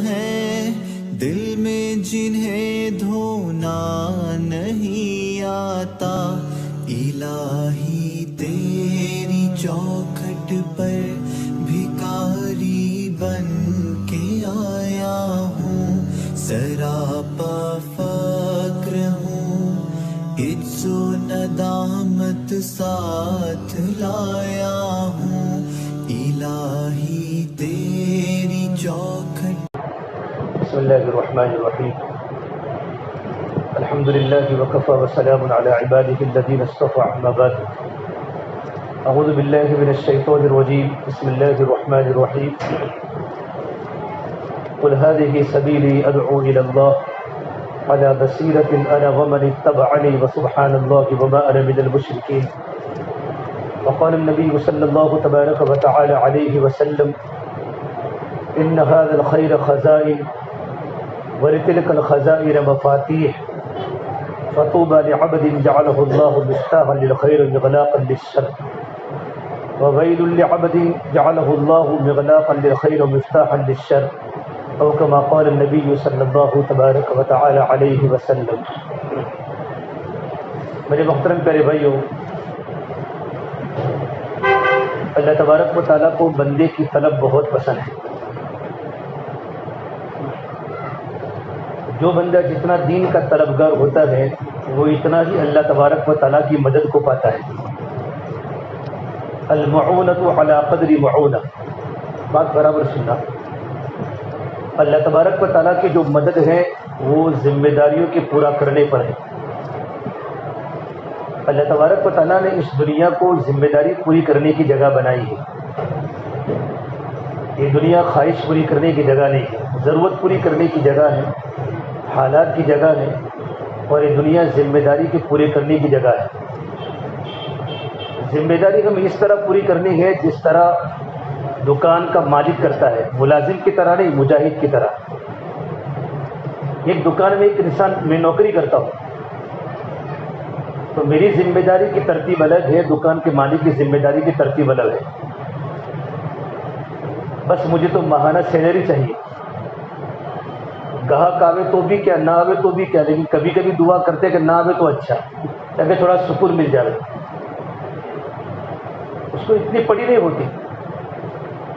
ہیں دل میں جنہیں دھونا نہیں آتا، الہی تیری چوکھٹ پر بھکاری بن کے آیا ہوں، سراپا فقر ہوں، عجز و ندامت ساتھ لایا ہوں، الہی تیری چوکھٹ۔ بسم اللہ الرحمن الرحیم، الحمد للہ وکفی وسلام علی عبادہ الذین اصطفی، اما بعد، اعوذ باللہ من الشیطان الرجیم، بسم اللہ الرحمن الرحیم، قل هذه سبیلی ادعو الی اللہ علی بصیرۃ انا ومن اتبعنی وسبحان اللہ وما انا من المشرکین۔ وقال النبی صلی اللہ تبارک وتعالی علیہ وسلم ان هذا الخیر خزائن ولتلك الخزائن مفاتيح فطوبى لعبد جعله الله مفتاحا للخير مغلاقا للشر وويل لعبد جعله الله مغلاقا للخير مفتاحا للشر او كما قال النبي صلی اللہ تبارک وتعالی علیہ وسلم۔ میرے محترم پیارے بھائیوں، اللہ تبارک و تعالیٰ کو بندے کی طلب بہت پسند ہے۔ جو بندہ جتنا دین کا طلبگار ہوتا ہے وہ اتنا ہی اللہ تبارک و تعالیٰ کی مدد کو پاتا ہے۔ المعونۃ علی قدر معونہ، بات برابر سننا۔ اللہ تبارک و تعالیٰ کی جو مدد ہے وہ ذمہ داریوں کے پورا کرنے پر ہے۔ اللہ تبارک و تعالیٰ نے اس دنیا کو ذمہ داری پوری کرنے کی جگہ بنائی ہے۔ یہ دنیا خواہش پوری کرنے کی جگہ نہیں ہے، ضرورت پوری کرنے کی جگہ ہے، حالات کی جگہ ہے، اور یہ دنیا ذمہ داری کے پورے کرنے کی جگہ ہے۔ ذمہ داری ہمیں اس طرح پوری کرنی ہے جس طرح دکان کا مالک کرتا ہے، ملازم کی طرح نہیں، مجاہد کی طرح۔ ایک دکان میں ایک انسان، میں نوکری کرتا ہوں تو میری ذمہ داری کی ترتیب الگ ہے، دکان کے مالک کی ذمہ داری کی ترتیب الگ ہے۔ بس مجھے تو ماہانہ سیلری چاہیے، گاہک آوے تو بھی کیا، نہ آوے تو بھی کیا، لیکن کبھی کبھی دعا کرتے کہ نہ آوے تو اچھا، تاکہ تھوڑا سکون مل جائے۔ اس کو اتنی پڑی نہیں ہوتی،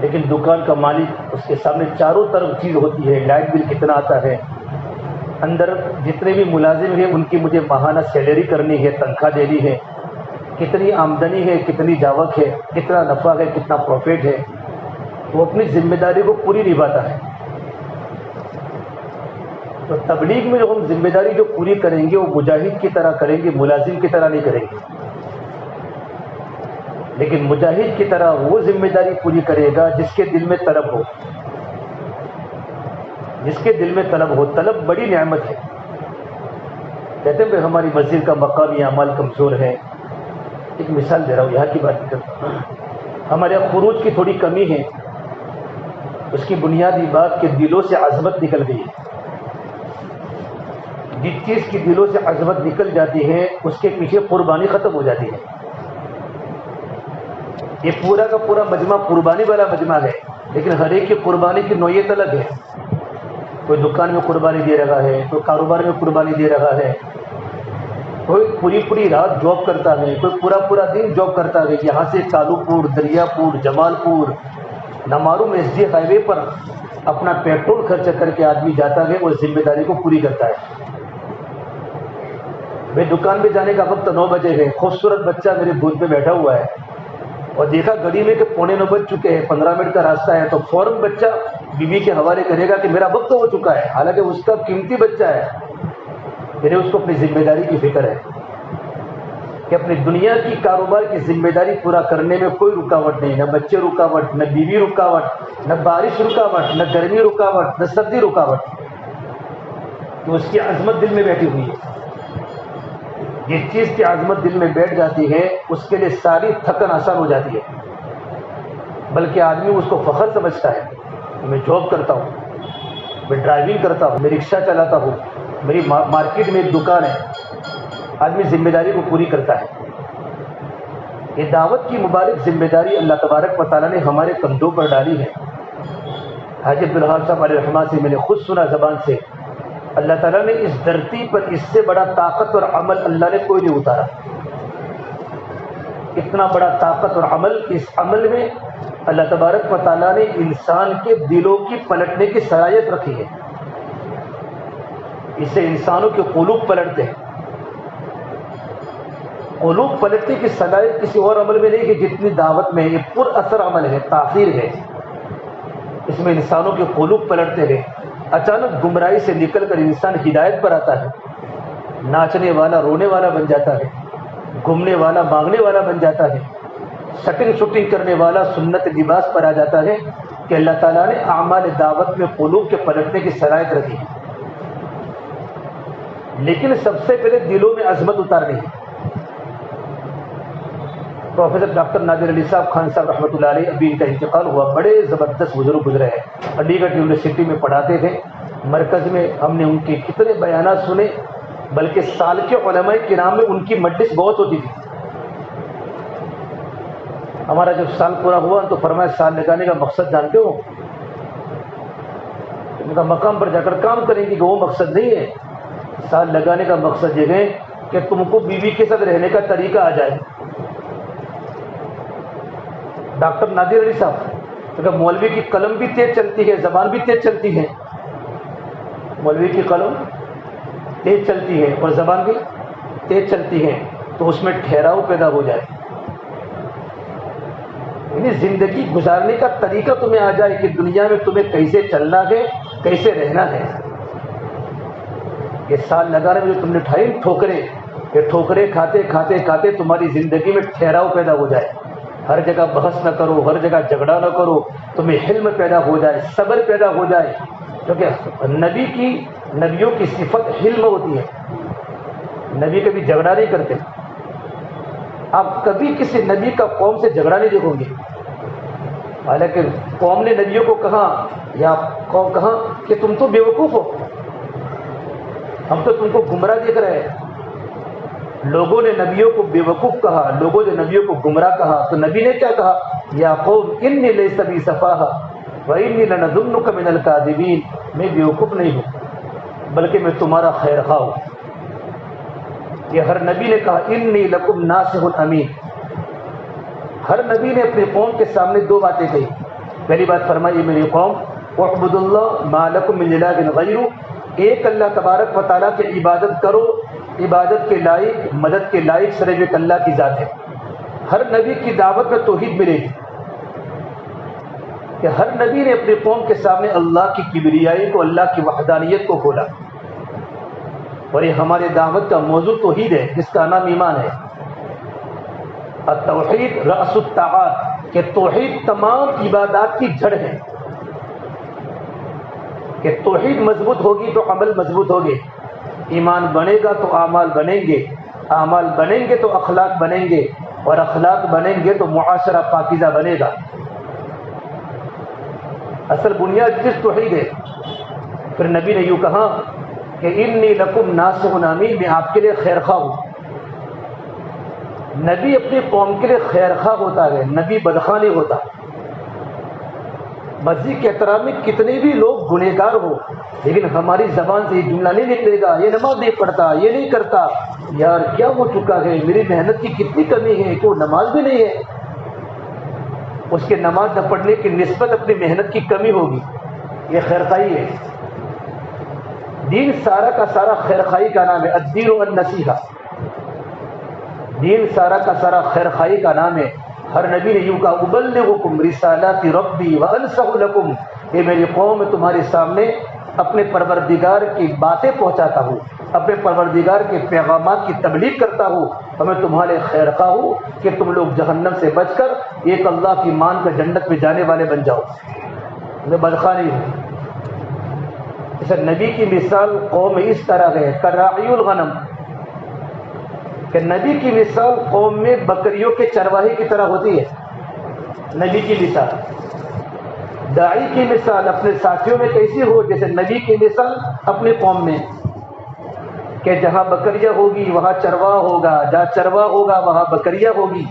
لیکن دکان کا مالک، اس کے سامنے چاروں طرف چیز ہوتی ہے، لائٹ بل کتنا آتا ہے، اندر جتنے بھی ملازم ہیں ان کی مجھے ماہانہ سیلری کرنی ہے، تنخواہ دینی ہے، کتنی آمدنی ہے، کتنی جاوک ہے، کتنا نفع ہے، کتنا پروفٹ ہے، وہ اپنی ذمہ داری کو پوری نبھاتا ہے۔ تو تبلیغ میں جو ہم ذمہ داری جو پوری کریں گے وہ مجاہد کی طرح کریں گے، ملازم کی طرح نہیں کریں گے۔ لیکن مجاہد کی طرح وہ ذمہ داری پوری کرے گا جس کے دل میں طلب ہو، جس کے دل میں طلب ہو۔ طلب بڑی نعمت ہے۔ کہتے ہیں کہ ہماری مسجد کا مقامی اعمال کمزور ہے۔ ایک مثال دے رہا ہوں، یہاں کی بات کرتا ہوں۔ ہمارے یہاں خروج کی تھوڑی کمی ہے۔ اس کی بنیادی بات کہ دلوں سے عظمت نکل گئی ہے۔ جس چیز کی دلوں سے عظمت نکل جاتی ہے اس کے پیچھے قربانی ختم ہو جاتی ہے۔ یہ پورا کا پورا مجمع قربانی والا مجمع ہے، لیکن ہر ایک کی قربانی کی نوعیت الگ ہے۔ کوئی دکان میں قربانی دے رہا ہے، کوئی کاروبار میں قربانی دے رہا ہے، کوئی پوری پوری رات جاب کرتا ہے، کوئی پورا پورا دن جاب کرتا ہے۔ یہاں سے کالو پور، دریا پور، جمال پور، نامعلوم ایس ڈی ہائی وے پر اپنا پیٹرول خرچ کر کے آدمی جاتا ہے اور ذمہ داری کو پوری کرتا ہے۔ میں دکان پہ جانے کا وقت 9 بجے ہے، خوبصورت بچہ میرے گود پہ بیٹھا ہوا ہے اور دیکھا گھڑی میں کہ 8:45 بج چکے ہیں، 15 منٹ کا راستہ ہے، تو فوراً بچہ بیوی کے حوالے کرے گا کہ میرا وقت ہو چکا ہے، حالانکہ اس کا قیمتی بچہ ہے۔ میرے اس کو اپنی ذمہ داری کی فکر ہے کہ اپنی دنیا کی کاروبار کی ذمہ داری پورا کرنے میں کوئی رکاوٹ نہیں، نہ بچے رکاوٹ، نہ بیوی رکاوٹ، نہ بارش رکاوٹ، نہ گرمی رکاوٹ، نہ سردی رکاوٹ، تو اس کی عظمت دل میں بیٹھی ہوئی ہے۔ جس چیز کی عظمت دل میں بیٹھ جاتی ہے اس کے لیے ساری تھکن آسان ہو جاتی ہے، بلکہ آدمی اس کو فخر سمجھتا ہے۔ میں جاب کرتا ہوں، میں ڈرائیونگ کرتا ہوں، میں رکشہ چلاتا ہوں، میری مارکیٹ میں ایک دکان ہے۔ آدمی ذمہ داری کو پوری کرتا ہے۔ یہ دعوت کی مبارک ذمہ داری اللہ تبارک و تعالیٰ نے ہمارے کندھوں پر ڈالی ہے۔ حاجی عبدالوہاب صاحب علیہ الرحمہ سے میں نے خود سنا زبان سے، اللہ تعالیٰ نے اس دھرتی پر اس سے بڑا طاقت اور عمل اللہ نے کوئی نہیں اتارا. اتنا بڑا طاقت اور عمل، اس عمل میں اللہ تبارک و تعالیٰ نے انسان کے دلوں کی پلٹنے کی صلاحیت رکھی ہے. اس سے انسانوں کے قلوب پلٹتے ہیں. قلوب پلٹنے کی صلاحیت کسی اور عمل میں نہیں کہ جتنی دعوت میں. یہ پر اثر عمل ہے، تاثیر ہے. اس میں انسانوں کے قلوب پلٹتے ہیں. اچانک گمراہی سے نکل کر انسان ہدایت پر آتا ہے. ناچنے والا رونے والا بن جاتا ہے، گھومنے والا مانگنے والا بن جاتا ہے، شٹنگ شوٹنگ کرنے والا سنت لباس پر آ جاتا ہے. کہ اللہ تعالیٰ نے اعمال دعوت میں قلوب کے پلٹنے کی صلاحیت رکھی ہے. لیکن سب سے پہلے دلوں میں عظمت اتارنی ہے. پروفیسر ڈاکٹر نادر علی صاحب خان صاحب رحمۃ اللہ علیہ، ابھی ان کا انتقال ہوا، بڑے زبردست بزرگ گزرے ہیں. علی گڑھ یونیورسٹی میں پڑھاتے تھے، مرکز میں ہم نے ان کے کتنے بیانات سنے. بلکہ سال کے علماء کرام میں ان کی مجلس بہت ہوتی تھی. ہمارا جب سال پورا ہوا تو فرمایا سال لگانے کا مقصد جانتے ہو؟ ان کا مقام پر جا کر کام کریں گے کہ وہ مقصد نہیں ہے. سال لگانے کا مقصد یہ ہے کہ تم کو بیوی کے ساتھ رہنے کا طریقہ آ جائے. ڈاکٹر نادر علی صاحب، اگر مولوی کی قلم بھی تیز چلتی ہے، زبان بھی تیز چلتی ہے. مولوی کی قلم تیز چلتی ہے اور زبان بھی تیز چلتی ہے تو اس میں ٹھہراؤ پیدا ہو جائے. یعنی زندگی گزارنے کا طریقہ تمہیں آ جائے کہ دنیا میں تمہیں کیسے چلنا ہے، کیسے رہنا ہے. یہ سال لگانے میں جو تم نے ٹھائی ٹھوکریں، یہ ٹھوکریں کھاتے کھاتے کھاتے تمہاری زندگی میں ٹھہراؤ پیدا ہو جائے. ہر جگہ بحث نہ کرو، ہر جگہ جھگڑا نہ کرو، تمہیں حلم پیدا ہو جائے، صبر پیدا ہو جائے. کیونکہ نبیوں کی صفت حلم ہوتی ہے. نبی کبھی جھگڑا نہیں کرتے. آپ کبھی کسی نبی کا قوم سے جھگڑا نہیں دیکھو گے. حالانکہ قوم نے نبیوں کو کہا یا قوم کہا کہ تم تو بیوقوف ہو، ہم تو تم کو گمراہ دیکھ رہے ہیں. لوگوں نے نبیوں کو بیوقوف کہا، لوگوں نے نبیوں کو گمراہ کہا. تو نبی نے کیا کہا؟ یا قوم انی لیس بی سفاہہ وانی لنظنک من الکاذبین. میں بیوقوف نہیں ہوں بلکہ میں تمہارا خیر خواہ ہوں. یہ ہر نبی نے کہا انی لکم ناصح امین. ہر نبی نے اپنی قوم کے سامنے دو باتیں کہی. پہلی بات فرمائی میری قوم اعبدوا اللہ ما لکم من الہ غیرہ، ایک اللہ تبارک و تعالیٰ کی عبادت کرو، عبادت کے لائق، مدد کے لائق صرف ایک اللہ کی ذات ہے. ہر نبی کی دعوت میں توحید ملے گی کہ ہر نبی نے اپنی قوم کے سامنے اللہ کی کبریائی کو، اللہ کی وحدانیت کو کھولا. اور یہ ہمارے دعوت کا موضوع توحید ہے، جس کا نام ایمان ہے. التوحید رأس الطاعات، کہ توحید تمام عبادات کی جڑ ہے. کہ توحید مضبوط ہوگی تو عمل مضبوط ہوگے. ایمان بنے گا تو اعمال بنیں گے، اعمال بنیں گے تو اخلاق بنیں گے، اور اخلاق بنیں گے تو معاشرہ پاکیزہ بنے گا. اصل بنیاد جس توحید ہے. پھر نبی نے یوں کہا کہ انی لکم ناصح امین، میں آپ کے لیے خیر خواہ ہوں. نبی اپنی قوم کے لیے خیر خواہ ہوتا ہے، نبی بدخواہ نہیں ہوتا. مسجد کے احترام میں کتنے بھی لوگ گنہگار ہو، لیکن ہماری زبان سے یہ جملہ نہیں نکلے گا یہ نماز نہیں پڑھتا، یہ نہیں کرتا. یار کیا ہو چکا ہے، میری محنت کی کتنی کمی ہے کہ وہ نماز بھی نہیں ہے. اس کے نماز نہ پڑھنے کی نسبت اپنی محنت کی کمی ہوگی. یہ خیرخواہی ہے. دین سارا کا سارا خیرخواہی کا نام ہے. الدین والنصیحہ، دین سارا کا سارا خیرخواہی کا نام ہے. ہر نبی نے یوں کہا ابلغکم رسالات ربی وانصح لکم، یہ میری قوم میں تمہارے سامنے اپنے پروردگار کی باتیں پہنچاتا ہوں، اپنے پروردگار کے پیغامات کی تبلیغ کرتا ہوں، اور میں تمہارے خیر خواہ ہوں کہ تم لوگ جہنم سے بچ کر ایک اللہ کی مان کر جنت میں جانے والے بن جاؤ. میں بدخواہ نہیں ہوں. اسے نبی کی مثال قوم میں اس طرح ہے کراعی الغنم، کہ نبی کی مثال قوم میں بکریوں کے چرواہے کی طرح ہوتی ہے. نبی کی مثال. داعی کی مثال اپنے ساتھیوں میں کیسی ہو؟ جیسے نبی کی مثال اپنی قوم میں، کہ جہاں بکریاں ہوگی وہاں چرواہ ہوگا، جہاں چرواہ ہوگا وہاں بکریاں ہوگی،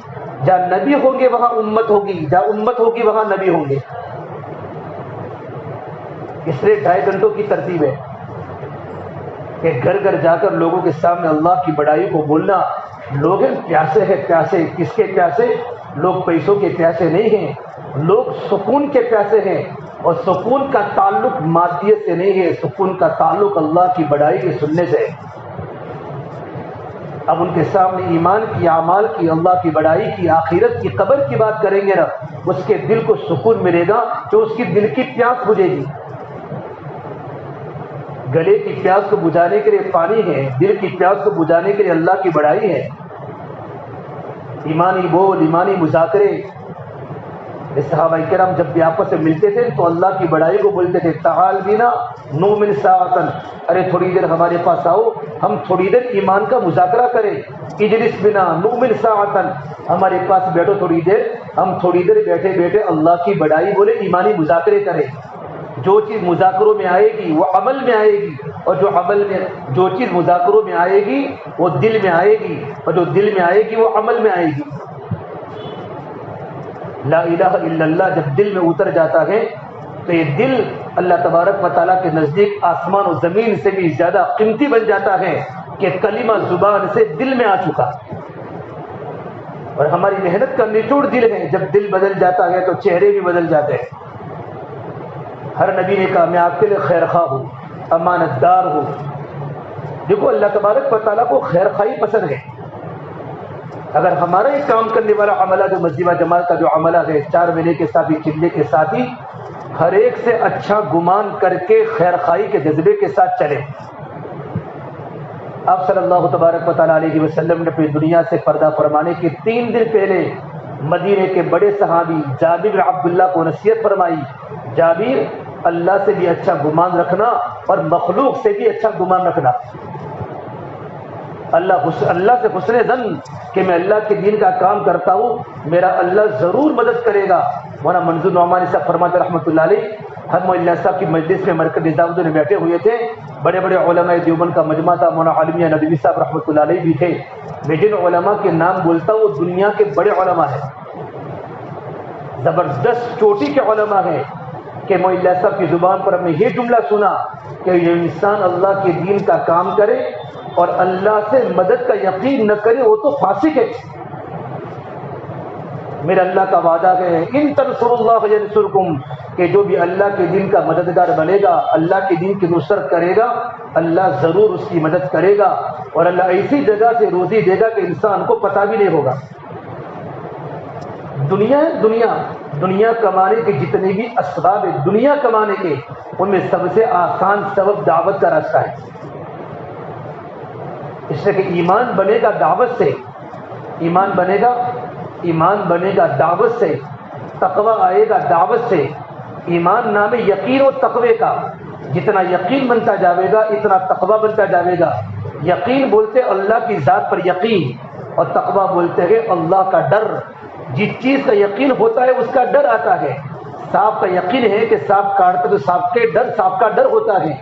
جہاں نبی ہوں گے وہاں امت ہوگی، جہاں امت ہوگی وہاں نبی ہوں گے. اس لیے 2.5 گھنٹوں کی ترتیب ہے کہ گھر گھر جا کر لوگوں کے سامنے اللہ کی بڑائی کو بولنا. لوگ پیاسے ہیں. پیاسے کس کے پیاسے؟ لوگ پیسوں کے پیاسے نہیں ہیں, لوگ سکون کے پیاسے ہیں. اور سکون کا تعلق مادیت سے نہیں ہے, سکون کا تعلق اللہ کی بڑائی کے سننے سے ہے. اب ان کے سامنے ایمان کی, اعمال کی, اللہ کی بڑائی کی, آخرت کی, قبر کی بات کریں گے نا, اس کے دل کو سکون ملے گا جو اس کی دل کی پیاس بجھے گی. گلے کی پیاس کو بجھانے کے لیے پانی ہے, دل کی پیاس کو بجھانے کے لیے اللہ کی بڑائی ہے. ایمانی بول, ایمانی مذاکرے. صحابہ کرام جب بھی آپس میں ملتے تھے تو اللہ کی بڑائی کو بولتے تھے, تعال بینا نؤمن ساعتن, ارے تھوڑی دیر ہمارے پاس آؤ, ہم تھوڑی دیر ایمان کا مذاکرہ کریں. اجلس بنا نؤمن ساعتن, ہمارے پاس بیٹھو تھوڑی دیر, ہم تھوڑی دیر بیٹھے بیٹھے اللہ کی بڑائی بولے, ایمانی مذاکرے کریں. جو چیز مذاکروں میں آئے گی وہ عمل میں آئے گی, اور جو چیز مذاکروں میں آئے گی وہ دل میں آئے گی, اور جو دل میں آئے گی وہ عمل میں آئے گی. لا الہ الا اللہ جب دل میں اتر جاتا ہے تو یہ دل اللہ تبارک و تعالیٰ کے نزدیک آسمان و زمین سے بھی زیادہ قیمتی بن جاتا ہے کہ کلمہ زبان سے دل میں آ چکا. اور ہماری محنت کا نچوڑ دل ہے. جب دل بدل جاتا ہے تو چہرے بھی بدل جاتے ہیں. ہر نبی نے کہا میں آپ کے لیے خیر خواہ ہوں, امانت دار ہوں. دیکھو اللہ تبارک و تعالیٰ کو خیر خواہی پسند ہے. اگر ہمارا ایک کام کرنے والا عملہ جو مسجد جماعت کا جو عملہ ہے, 4 مہینے کے ساتھ ہی, چلے کے ساتھ ہی, ہر ایک سے اچھا گمان کر کے خیر خواہی کے جذبے کے ساتھ چلے. آپ صلی اللہ تبارک و تعالیٰ علیہ وسلم نے اپنی دنیا سے پردہ فرمانے کے 3 دن پہلے مدینے کے بڑے صحابی جابر بن عبداللہ کو نصیحت فرمائی, جابر اللہ سے بھی اچھا گمان رکھنا اور مخلوق سے بھی اچھا گمان رکھنا. اللہ سے حسن ظن کہ میں اللہ کے دین کا کام کرتا ہوں, میرا اللہ ضرور مدد کرے گا. مولانا منظور نعمانی صاحب فرماتے رحمۃ اللہ علیہ, ہم اللہ صاحب کی مجلس میں مرکز نظام الدین بیٹھے ہوئے تھے, بڑے بڑے علماء دیوبند کا مجمع تھا, مولانا عالمیہ ندوی صاحب رحمۃ اللہ علیہ بھی تھے. میں جن علماء کے نام بولتا ہوں وہ دنیا کے بڑے علماء ہیں, زبردست چوٹی کے علماء ہیں. کہ مولا صاحب کی زبان پر ہم نے یہ جملہ سنا کہ یہ انسان اللہ کے دین کا کام کرے اور اللہ سے مدد کا یقین نہ کرے وہ تو فاسق ہے. میرا اللہ کا وعدہ ہے, ان تنصروا اللہ ینصرکم, کہ جو بھی اللہ کے دین کا مددگار بنے گا, اللہ کے دین کی نصرت کرے گا, اللہ ضرور اس کی مدد کرے گا. اور اللہ ایسی جگہ سے روزی دے گا کہ انسان کو پتہ بھی نہیں ہوگا. دنیا کمانے کے جتنے بھی اسباب ہیں, دنیا کمانے کے, ان میں سب سے آسان سبب دعوت کا راستہ ہے. اس لیے کہ ایمان بنے گا دعوت سے, ایمان بنے گا دعوت سے, تقوی آئے گا دعوت سے. ایمان نام یقین و تقوی کا, جتنا یقین بنتا جاوے گا اتنا تقوی بنتا جاوے گا. یقین بولتے اللہ کی ذات پر یقین, اور تقوی بولتے ہیں اللہ کا ڈر. جس چیز کا یقین ہوتا ہے اس کا ڈر آتا ہے. سانپ کا یقین ہے کہ سانپ کاٹتا تو سانپ کا ڈر ہوتا ہے.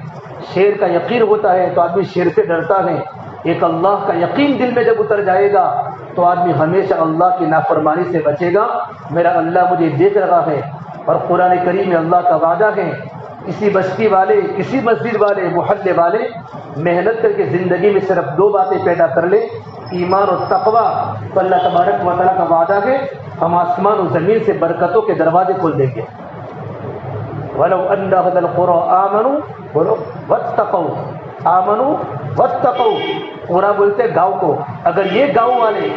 شیر کا یقین ہوتا ہے تو آدمی شیر سے ڈرتا ہے. ایک اللہ کا یقین دل میں جب اتر جائے گا تو آدمی ہمیشہ اللہ کی نافرمانی سے بچے گا. میرا اللہ مجھے دیکھ رہا ہے, اور قرآن کریم میں اللہ کا وعدہ ہے, کسی بستی والے, کسی مسجد والے, محلے والے محنت کر کے زندگی میں صرف 2 باتیں پیدا کر لے, ایمان اور تقوی, تو اللہ تبارک و تعالیٰ کا وعدہ ہے ہم آسمان و زمین سے برکتوں کے دروازے کھول دیں گے. وَلَوْ أَنَّ أَهْلَ الْقُرَىٰ آمَنُوا وَاتَّقَوْا, آمنوا واتقوا, قرآن بولتے گاؤں کو. اگر یہ گاؤں والے,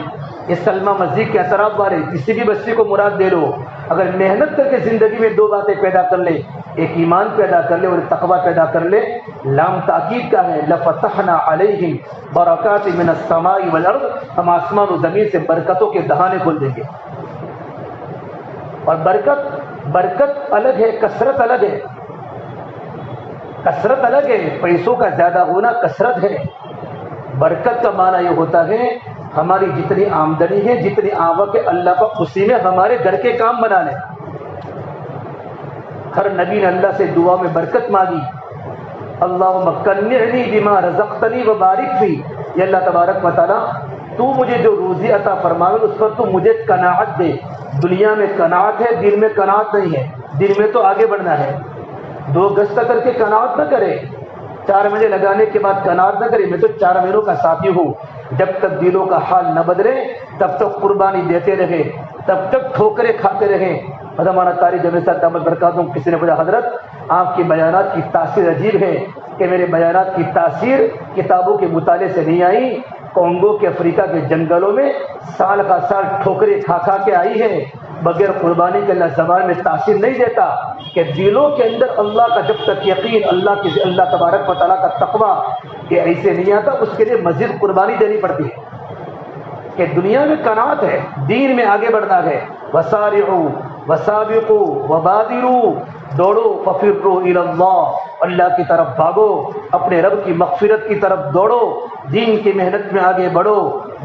یہ سلمہ مسجد کے اطراف والے, کسی بھی بستی کو مراد دے لو, اگر محنت کر کے زندگی میں 2 باتیں پیدا کر لے, ایک ایمان پیدا کر لے اور تقوی پیدا کر لے, لام تاکید کا ہے, لفتحنا علیہم برکات من السماء والارض, ہم آسمان و زمین سے برکتوں کے دہانے کھول دیں گے. اور برکت الگ ہے, کثرت الگ ہے. کثرت الگ ہے, پیسوں کا زیادہ ہونا کثرت ہے. برکت کا معنی یہ ہوتا ہے ہماری جتنی آمدنی ہے, جتنی آوک ہے, اللہ کا اسی میں ہمارے گھر کے کام بنا لیں. ہر نبی نے اللہ سے دعا میں برکت مانگی, اللہم کنعنی بما رزقتنی وبارک فی, یا اللہ تبارک و تعالیٰ تو مجھے جو روزی عطا فرماوے اس پر تو مجھے قناعت دے. دنیا میں قناعت ہے, دل میں قناعت نہیں ہے. دل میں تو آگے بڑھنا ہے, 2 گز تک کر کے قناعت نہ کرے، 4 مہینے لگانے کے بعد قناعت نہ کرے، میں تو 4 مہینوں کا ساتھی ہوں، جب تک دلوں کا حال نہ بدلے تب تک قربانی دیتے رہے، تب تک ٹھوکریں کھاتے رہے۔ مولانا طاری جمیل صاحب دامت برکاتہم کسی نے پوچھا حضرت آپ کی بیانات کی تاثیر عجیب ہے کہ میرے بیانات کی تاثیر کتابوں کے مطالعے سے نہیں آئی، کونگو کے افریقہ کے جنگلوں میں سال کا سال ٹھوکریں کھا کھا کے آئی ہے، بغیر قربانی کے اللہ زبان میں تاثیر نہیں دیتا کہ دلوں کے اندر اللہ کا جب تک یقین، اللہ تبارک و تعالیٰ کا تقویٰ یہ ایسے نہیں آتا، اس کے لیے مزید قربانی دینی پڑتی ہے کہ دنیا میں قناعت ہے، دین میں آگے بڑھنا ہے۔ وسارعوا وسابقوا وبادروا، دوڑو ففروا الی اللہ، اللہ کی طرف بھاگو، اپنے رب کی مغفرت کی طرف دوڑو، دین کی محنت میں آگے بڑھو۔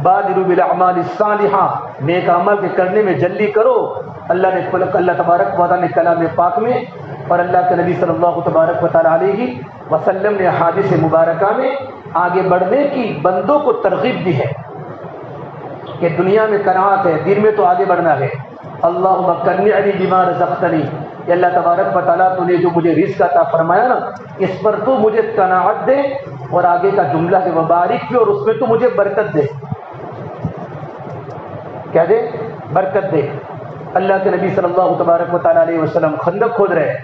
بادروا بالاعمال الصالحہ، نیک عمل کے کرنے میں جلدی کرو۔ اللہ تبارک و تعالیٰ نے کلام پاک میں اور اللہ کے نبی صلی اللہ تبارک و تعالیٰ علیہ وسلم نے احادیث مبارکہ میں آگے بڑھنے کی بندوں کو ترغیب دی ہے کہ دنیا میں قناعت ہے، دین میں تو آگے بڑھنا ہے۔ اللہم کنعنی بما رزقتنی، کہ اللہ تبارک و تعالیٰ تو نے جو مجھے رزق عطا فرمایا نا، اس پر تو مجھے قناعت دے، اور آگے کا جملہ ہے وبارک بھی، اور اس میں تو مجھے برکت دے۔ کیا دے؟ برکت دے۔ اللہ کے نبی صلی اللہ تبارک و تعالیٰ علیہ وسلم خندق کھود رہے،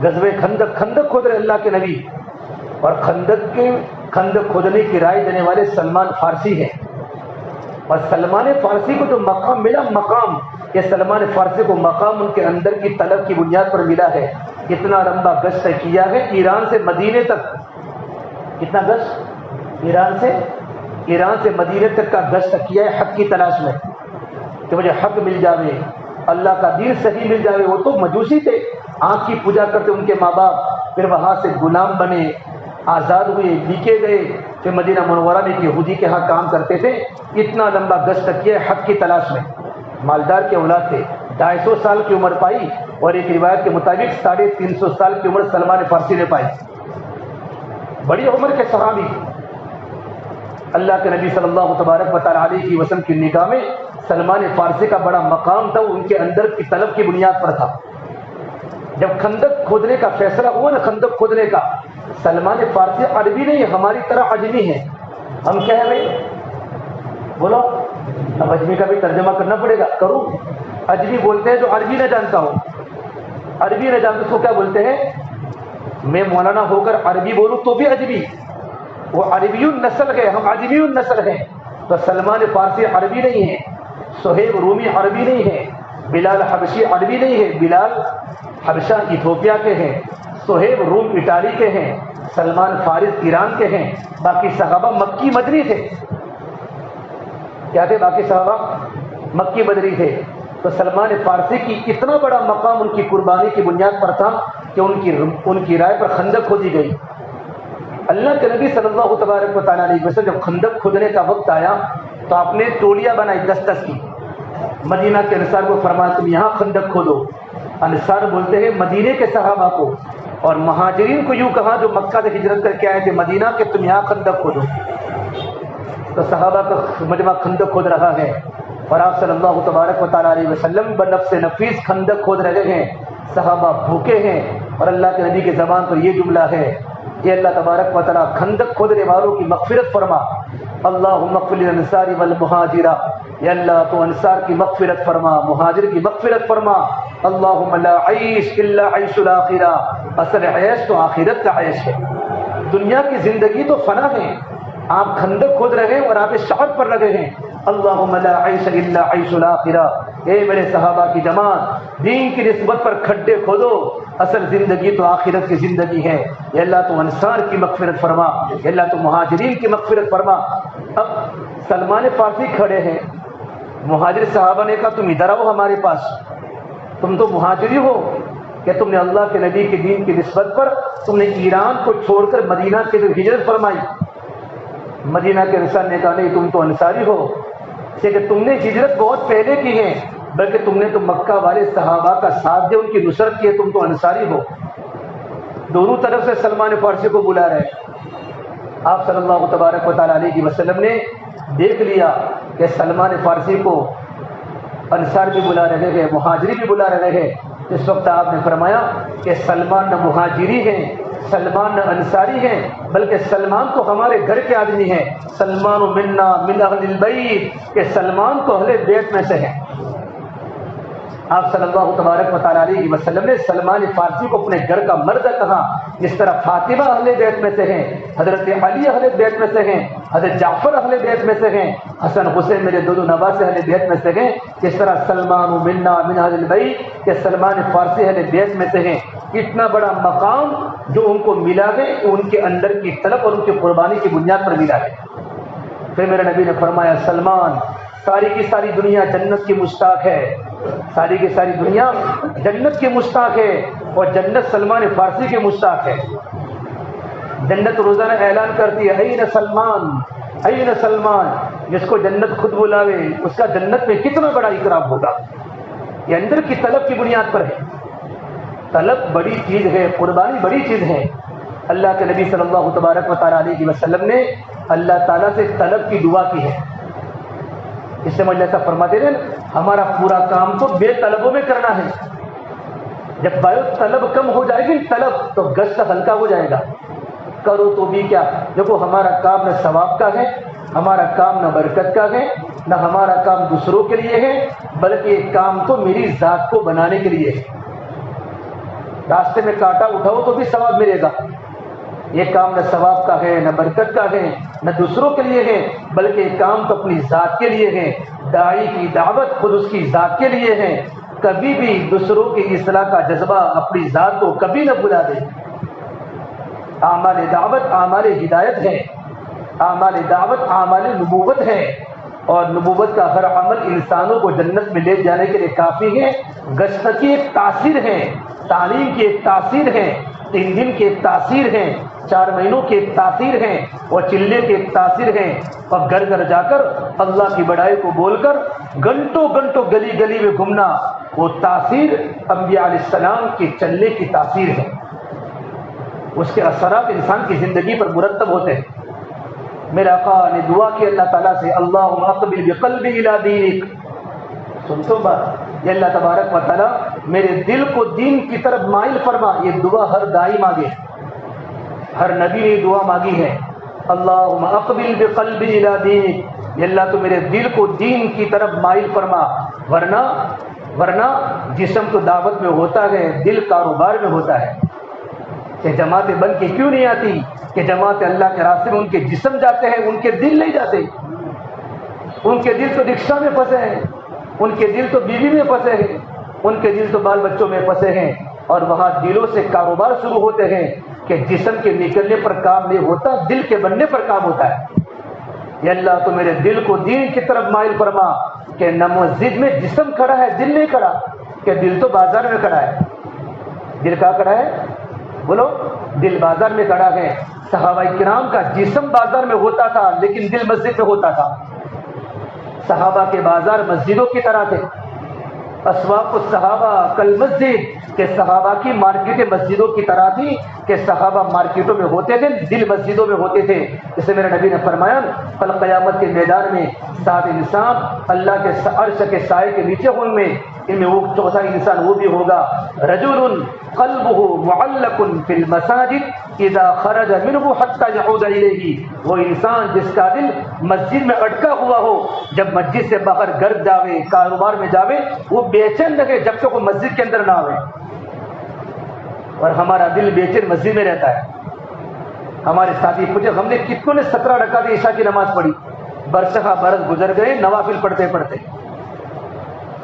غزوہ خندق کھود رہے اللہ کے نبی، اور خندق کھودنے کی رائے دینے والے سلمان فارسی ہیں، اور سلمان فارسی کو جو مقام ملا، مقام یہ سلمان فارسی کو مقام ان کے اندر کی طلب کی بنیاد پر ملا ہے۔ اتنا لمبا گشت کیا ہے ایران سے مدینے تک، کتنا گشت؟ ایران سے مدینے تک کا گشت کیا ہے حق کی تلاش میں کہ مجھے حق مل جاوے، اللہ کا دین صحیح مل جاوے۔ وہ تو مجوسی تھے، آنکھ کی پوجا کرتے ان کے ماں باپ، پھر وہاں سے غلام بنے، آزاد ہوئے، بکے گئے، پھر مدینہ منورہ میں یہودی کے ہاں کام کرتے تھے۔ اتنا لمبا گشت کیا ہے حق کی تلاش میں، مالدار کے اولاد تھے، 250 سال کی عمر پائی، اور ایک روایت کے مطابق 350 سال کی عمر سلمان فارسی نے پائی، بڑی عمر کے صحابی۔ اللہ کے نبی صلی اللہ تبارک و تعالیٰ علیہ وسلم کی نگاہ میں سلمان فارسی کا بڑا مقام تھا، ان کے اندر کی طلب کی بنیاد پر تھا۔ جب خندق کھودنے کا فیصلہ ہوا نا، خندق کھودنے کا، سلمان فارسی عربی نہیں ہے، ہماری طرح عجمی ہے، ہم کیا ہے بھائی بولو، اب عجمی کا بھی ترجمہ کرنا پڑے گا، کروں؟ عجمی بولتے ہیں جو عربی نہ جانتا ہو، عربی نہ جانتا اس کو کیا بولتے ہیں؟ میں مولانا ہو کر عربی بولوں تو بھی عجمی، وہ عربی النسل ہے، ہم عجمی النسل ہیں۔ تو سلمان فارسی عربی نہیں ہے، صہیب رومی عربی نہیں ہے، بلال حبشی عربی نہیں ہے، بلال حبشہ ایتھوپیا کے ہیں، صہیب روم اٹالی کے ہیں، سلمان فارس ایران کے ہیں، باقی صحابہ مکی مدنی تھے۔ کیا تھے باقی صحابہ؟ مکی مدنی تھے۔ تو سلمان فارسی کی اتنا بڑا مقام ان کی قربانی کی بنیاد پر تھا کہ ان کی رائے پر خندق کھودی گئی۔ اللہ کے نبی صلی اللہ تبارک و تعالیٰ علیہ وسلم جب خندق کھودنے کا وقت آیا تو آپ نے ٹولیاں بنائی 10 کی، مدینہ کے انصار کو فرمایا تم یہاں خندق کھودو۔ انصار بولتے ہیں مدینے کے صحابہ کو، اور مہاجرین کو یوں کہا جو مکہ سے ہجرت کر کے آئے تھے مدینہ کہ تم یہاں خندق کھودو۔ تو صحابہ کا مجمع خندق کھود رہا ہے، اور آپ صلی اللہ تبارک و تعالیٰ علیہ وسلم بنفس نفیس خندق کھود رہے ہیں، صحابہ بھوکے ہیں، اور اللہ کے نبی کی زبان پر یہ جملہ ہے کہ اللہ تبارک و تعالیٰ خندق کھودنے والوں کی مغفرت فرما، اللہم اغفر للانصار والمہاجرہ، یا اللہ تو انصار کی مغفرت فرما، مہاجر کی مغفرت فرما۔ اللہم لا عیش الا عیش الاخرہ، اصل عیش تو آخرت کا عیش ہے، دنیا کی زندگی تو فنا ہے۔ آپ خندق کھود رہے ہیں اور آپ اس شعر پر لگے ہیں اللہم لا عیش الا عیش الاخرہ، اے میرے صحابہ کی جماعت دین کی نسبت پر کھڈے کھودو، اصل زندگی تو آخرت کی زندگی ہے۔ یا اللہ تو انصار کی مغفرت فرما، یا اللہ تو مہاجرین کی مغفرت فرما۔ اب سلمان فارسی کھڑے ہیں، مہاجر صحابہ نے کہا تم ادھر آؤ ہمارے پاس، تم تو مہاجری ہو، کہ تم نے اللہ کے نبی کے دین کی نسبت پر تم نے ایران کو چھوڑ کر مدینہ کے لیے ہجرت فرمائی۔ مدینہ کے انصار نے کہا نہیں تم تو انصاری ہو، اسے کہ تم نے ہجرت بہت پہلے کی ہے، بلکہ تم نے تو مکہ والے صحابہ کا ساتھ دیا، ان کی نصرت کی ہے، تم تو انصاری ہو۔ دونوں طرف سے سلمان فارسی کو بلا رہے۔ آپ صلی اللہ تبارک و تعالیٰ علیہ وسلم نے دیکھ لیا کہ سلمان فارسی کو انصار بھی بلا رہے ہیں، مہاجری بھی بلا رہے ہیں، اس وقت آپ نے فرمایا کہ سلمان نہ مہاجری ہیں، سلمان نہ انصاری ہیں، بلکہ سلمان تو ہمارے گھر کے آدمی ہیں، سلمان منا من اہل البیت، کہ سلمان تو اہل بیت میں سے ہیں۔ آپ صلی اللہ تبارک و تعالیٰ علیہ وسلم نے سلمان فارسی کو اپنے گھر کا مرد کہا، جس طرح فاطمہ اہل بیت میں سے ہیں، حضرت علی اہل بیت میں سے ہیں، حضرت جعفر اہل بیت میں سے ہیں، حسن حسین میرے دونوں نواسے اہل بیت میں سے ہیں، جس طرح سلمان منا من اہل البیت کہ سلمان فارسی اہل بیت میں سے ہیں۔ اتنا بڑا مقام جو ان کو ملا ہے ان کے اندر کی طلب اور ان کی قربانی کی بنیاد پر ملا ہے۔ پھر میرے نبی نے فرمایا سلمان ساری کی ساری دنیا جنت کی مشتاق ہے، ساری کی ساری دنیا جنت کی مشتاق ہے، اور جنت سلمان فارسی کی مشتاق ہے۔ جنت روزانہ اعلان کرتی ہے این سلمان این سلمان، جس کو جنت خود بلاوے اس کا جنت میں کتنا بڑا اکرام ہوگا۔ یہ اندر کی طلب کی بنیاد پر ہے۔ طلب بڑی چیز ہے، قربانی بڑی چیز ہے۔ اللہ کے نبی صلی اللہ تبارک و تعالیٰ علیہ وسلم نے اللہ تعالیٰ سے طلب کی دعا کی ہے۔ اس سے مجھے ایسا فرماتے ہیں ہمارا پورا کام تو بے طلبوں میں کرنا ہے۔ جب طلب کم ہو جائے گی طلب تو گشت ہلکا ہو جائے گا۔ کرو تو بھی کیا، دیکھو ہمارا کام نہ ثواب کا ہے، ہمارا کام نہ برکت کا ہے، نہ ہمارا کام دوسروں کے لیے ہے، بلکہ یہ کام تو میری ذات کو بنانے کے لیے ہے۔ راستے میں کانٹا اٹھاؤ تو بھی ثواب ملے گا۔ یہ کام نہ ثواب کا ہے، نہ برکت کا ہے، نہ دوسروں کے لیے ہے، بلکہ یہ کام تو اپنی ذات کے لیے ہے۔ داعی کی دعوت خود اس کی ذات کے لیے ہے۔ کبھی بھی دوسروں کی اصلاح کا جذبہ اپنی ذات کو کبھی نہ بھلا دے۔ اعمال دعوت اعمال ہدایت ہے، اعمال دعوت اعمال نبوت ہے، اور نبوت کا ہر عمل انسانوں کو جنت میں لے جانے کے لیے کافی ہے۔ گشت کی ایک تاثیر ہے، تعلیم کی ایک تاثیر ہے، 3 دن کی ایک تاثیر ہے، 4 مہینوں کی ایک تاثیر ہے، اور چلے کی ایک تاثیر ہے، اور گھر گھر جا کر اللہ کی بڑائی کو بول کر گھنٹوں گھنٹوں گلی گلی میں گھومنا، وہ تاثیر انبیاء علیہ السلام کے چلنے کی تاثیر ہے۔ اس کے اثرات انسان کی زندگی پر مرتب ہوتے ہیں۔ میرے آقا نے دعا کی اللہ تعالیٰ سے اللہم اقبل بقلبی الی دینک، سن تو بات، یہ اللہ تبارک و تعالیٰ میرے دل کو دین کی طرف مائل فرما۔ یہ دعا ہر دائی مانگے، ہر نبی نے دعا مانگی ہے، اللہم اقبل بقلبی الی دینک، یہ اللہ تو میرے دل کو دین کی طرف مائل فرما، ورنہ جسم تو دعوت میں ہوتا ہے، دل کاروبار میں ہوتا ہے۔ کہ جماعتیں بن کے کیوں نہیں آتی؟ کہ جماعت اللہ کے راستے میں ان کے جسم جاتے ہیں، ان کے دل نہیں جاتے۔ ان کے دل تو رکشہ میں پھنسے ہیں، ان کے دل تو بیوی میں پھنسے ہیں، ان کے دل تو بال بچوں میں پھنسے ہیں، اور وہاں دلوں سے کاروبار شروع ہوتے ہیں کہ جسم کے نکلنے پر کام نہیں ہوتا، دل کے بننے پر کام ہوتا ہے۔ یا اللہ تو میرے دل کو دین کی طرف مائل فرما، کہ نہ مسجد میں جسم کھڑا ہے دل نہیں کھڑا، کہ دل تو بازار میں کھڑا ہے۔ دل کہاں کھڑا ہے؟ بولو، دل بازار میں کھڑا ہے۔ صحابہ کرام کا جسم بازار میں ہوتا تھا لیکن دل مسجد میں ہوتا تھا۔ صحابہ کے بازار مسجدوں کی طرح تھے، اسواق الصحابہ کل مسجد، کہ صحابہ کی مارکیٹیں مسجدوں کی طرح تھی، کہ صحابہ مارکیٹوں میں ہوتے تھے، دل مسجدوں میں ہوتے تھے۔ جسے میرے نبی نے فرمایا کل قیامت کے میدان میں 7 انسان اللہ کے عرش کے سائے کے نیچے ہوں گے، ان میں وہ چوتھا انسان وہ بھی ہوگا رجل قلبہ معلق فی المساجد اذا خرج منہ حتی یعود الیہ، وہ انسان جس کا دل مسجد میں اٹکا ہوا ہو، جب مسجد سے باہر گھر جاوے، کاروبار میں جاوے، وہ بے چین رہے جب تک وہ مسجد کے اندر نہ آوے۔ اور ہمارا دل بے چین مسجد میں رہتا ہے۔ ہمارے ساتھی پوچھے ہم نے کتنوں نے 17 رکعت عشاء کی نماز پڑھی، برسہ برس گزر گئے نوافل پڑھتے پڑھتے۔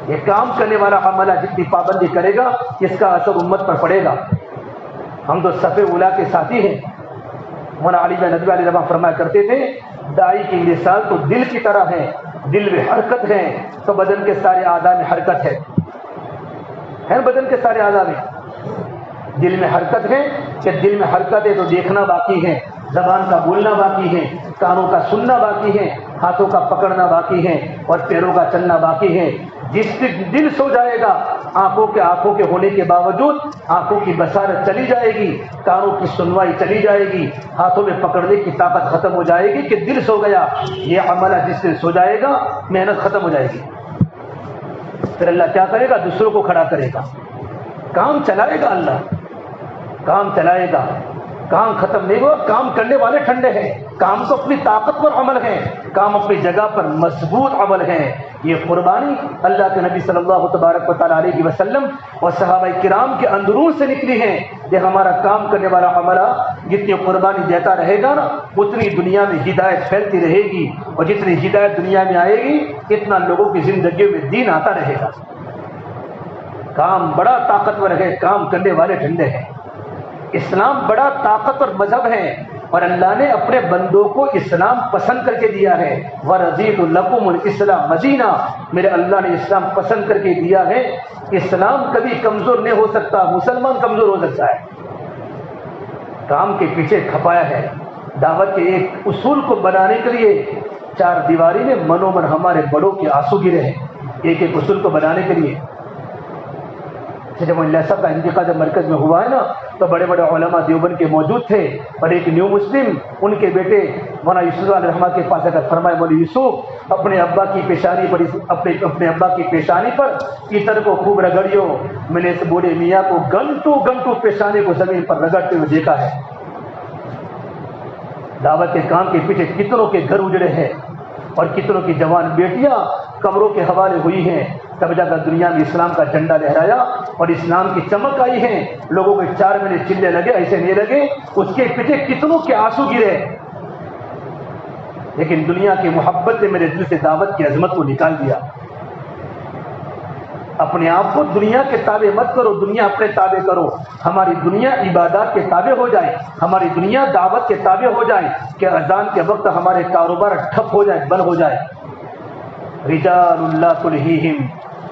یہ کام کرنے والا عملہ جتنی پابندی کرے گا اس کا اثر امت پر پڑے گا۔ ہم تو صف اولا کے ساتھی ہیں۔ مولانا علی بن ندوی علیہ الرحمہ فرمایا کرتے تھے داعی کی مثال تو دل کی طرح ہے، دل میں حرکت ہے تو بدن کے سارے اعضاء میں حرکت ہے بدن کے سارے اعضاء میں۔ دل میں حرکت ہے کہ دل میں حرکت ہے تو دیکھنا باقی ہے، زبان کا بولنا باقی ہے، کانوں کا سننا باقی ہے، ہاتھوں کا پکڑنا باقی ہے، اور پیروں کا چلنا باقی ہے۔ جس دل سو جائے گا آنکھوں کے ہونے کے باوجود آنکھوں کی بصارت چلی جائے گی، کانوں کی سنوائی چلی جائے گی، ہاتھوں میں پکڑنے کی طاقت ختم ہو جائے گی کہ دل سو گیا۔ یہ عملہ جس دل سو جائے گا محنت ختم ہو جائے گی۔ پھر اللہ کیا کرے گا؟ دوسروں کو کھڑا کرے گا۔ کام چلائے گا اللہ، کام چلائے گا، کام ختم نہیں ہوا. کام کرنے والے ٹھنڈے ہیں، کام تو اپنی طاقت پر عمل ہے، کام اپنی جگہ پر مضبوط عمل ہے. یہ قربانی اللہ کے نبی صلی اللہ تبارک و تعالیٰ علیہ وسلم اور صحابہ کرام کے اندرون سے نکلی ہے. یہ ہمارا کام کرنے والا عملہ جتنی قربانی دیتا رہے گا نا، اتنی دنیا میں ہدایت پھیلتی رہے گی، اور جتنی ہدایت دنیا میں آئے گی اتنا لوگوں کی زندگیوں میں دین آتا رہے گا. کام بڑا طاقتور ہے، کام کرنے والے ٹھنڈے ہیں. اسلام بڑا طاقتور مذہب ہے، اور اللہ نے اپنے بندوں کو اسلام پسند کر کے دیا ہے. وَرَضِيتُ لَكُمُ الْإِسْلَامَ مَدِينَ، میرے اللہ نے اسلام پسند کر کے دیا ہے. اسلام کبھی کمزور نہیں ہو سکتا، مسلمان کمزور ہو سکتا ہے. کام کے پیچھے کھپایا ہے. دعوت کے ایک اصول کو بنانے کے لیے چار دیواری میں منومن ہمارے بڑوں کے آنسو گرے ہیں. ایک ایک اصول کو بنانے کے لیے جب اللہ صاحب کا انتقال جب مرکز میں ہوا ہے نا، تو بڑے بڑے علماء دیوبند کے موجود تھے، اور ایک نیو مسلم ان کے بیٹے مولانا یوسف علیہ الرحمہ کے پاس اگر فرمائے، مولوی یوسف اپنے ابا کی پیشانی پر اپنے ابا کی پیشانی پر عطر کو خوب رگڑیو. میں نے اس بوڑھے میاں کو گھنٹوں پیشانی کو زمین پر رگڑتے ہوئے دیکھا ہے. دعوت کے کام کے پیچھے کتنوں کے گھر اجڑے ہیں، اور کتنوں کی جوان بیٹیاں قبروں کے حوالے ہوئی ہیں. تب جا کر دنیا میں اسلام کا جھنڈا لہرایا اور اسلام کی چمک آئی ہے. لوگوں کو 4 مہینے چلنے لگے، ایسے نہیں لگے، اس کے پیچھے کتنوں کے آنسو گرے. لیکن دنیا کی محبت نے میرے دل سے دعوت کی عظمت کو نکال دیا. اپنے آپ کو دنیا کے تابع مت کرو، دنیا اپنے تابع کرو. ہماری دنیا عبادات کے تابع ہو جائے، ہماری دنیا دعوت کے تابع ہو جائے، کہ اذان کے وقت ہمارے کاروبار ٹھپ ہو جائے، بند ہو جائے. رجال اللہ تلہیہم،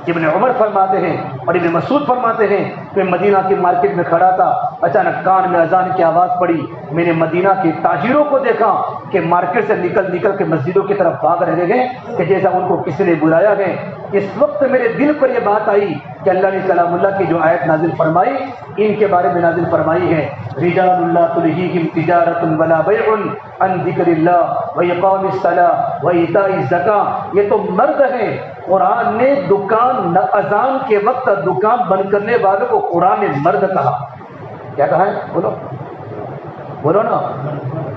ابن عمر فرماتے ہیں اور ابن مسعود فرماتے ہیں کہ مدینہ کی مارکیٹ میں کھڑا تھا، اچانک کان میں اذان کی آواز پڑی. میں نے مدینہ کے تاجروں کو دیکھا کہ مارکیٹ سے نکل کے مسجدوں کی طرف بھاگ رہے ہیں کہ جیسا ان کو کسی نے بلایا ہے. اس وقت میرے دل پر یہ بات آئی کہ اللہ نے کلام اللہ کی جو آیت نازل فرمائی، ان کے بارے میں نازل فرمائی ہے، رجال اللہ تلہیہم تجارۃ ولا بیع عن ذکر اللہ واقام الصلاۃ وایتاء الزکاۃ. یہ تو مرد ہیں. قرآن نے دکان اذان کے وقت دکان بند کرنے والوں کو قرآن نے مرد کہا. کیا کہا ہے؟ بولو نا.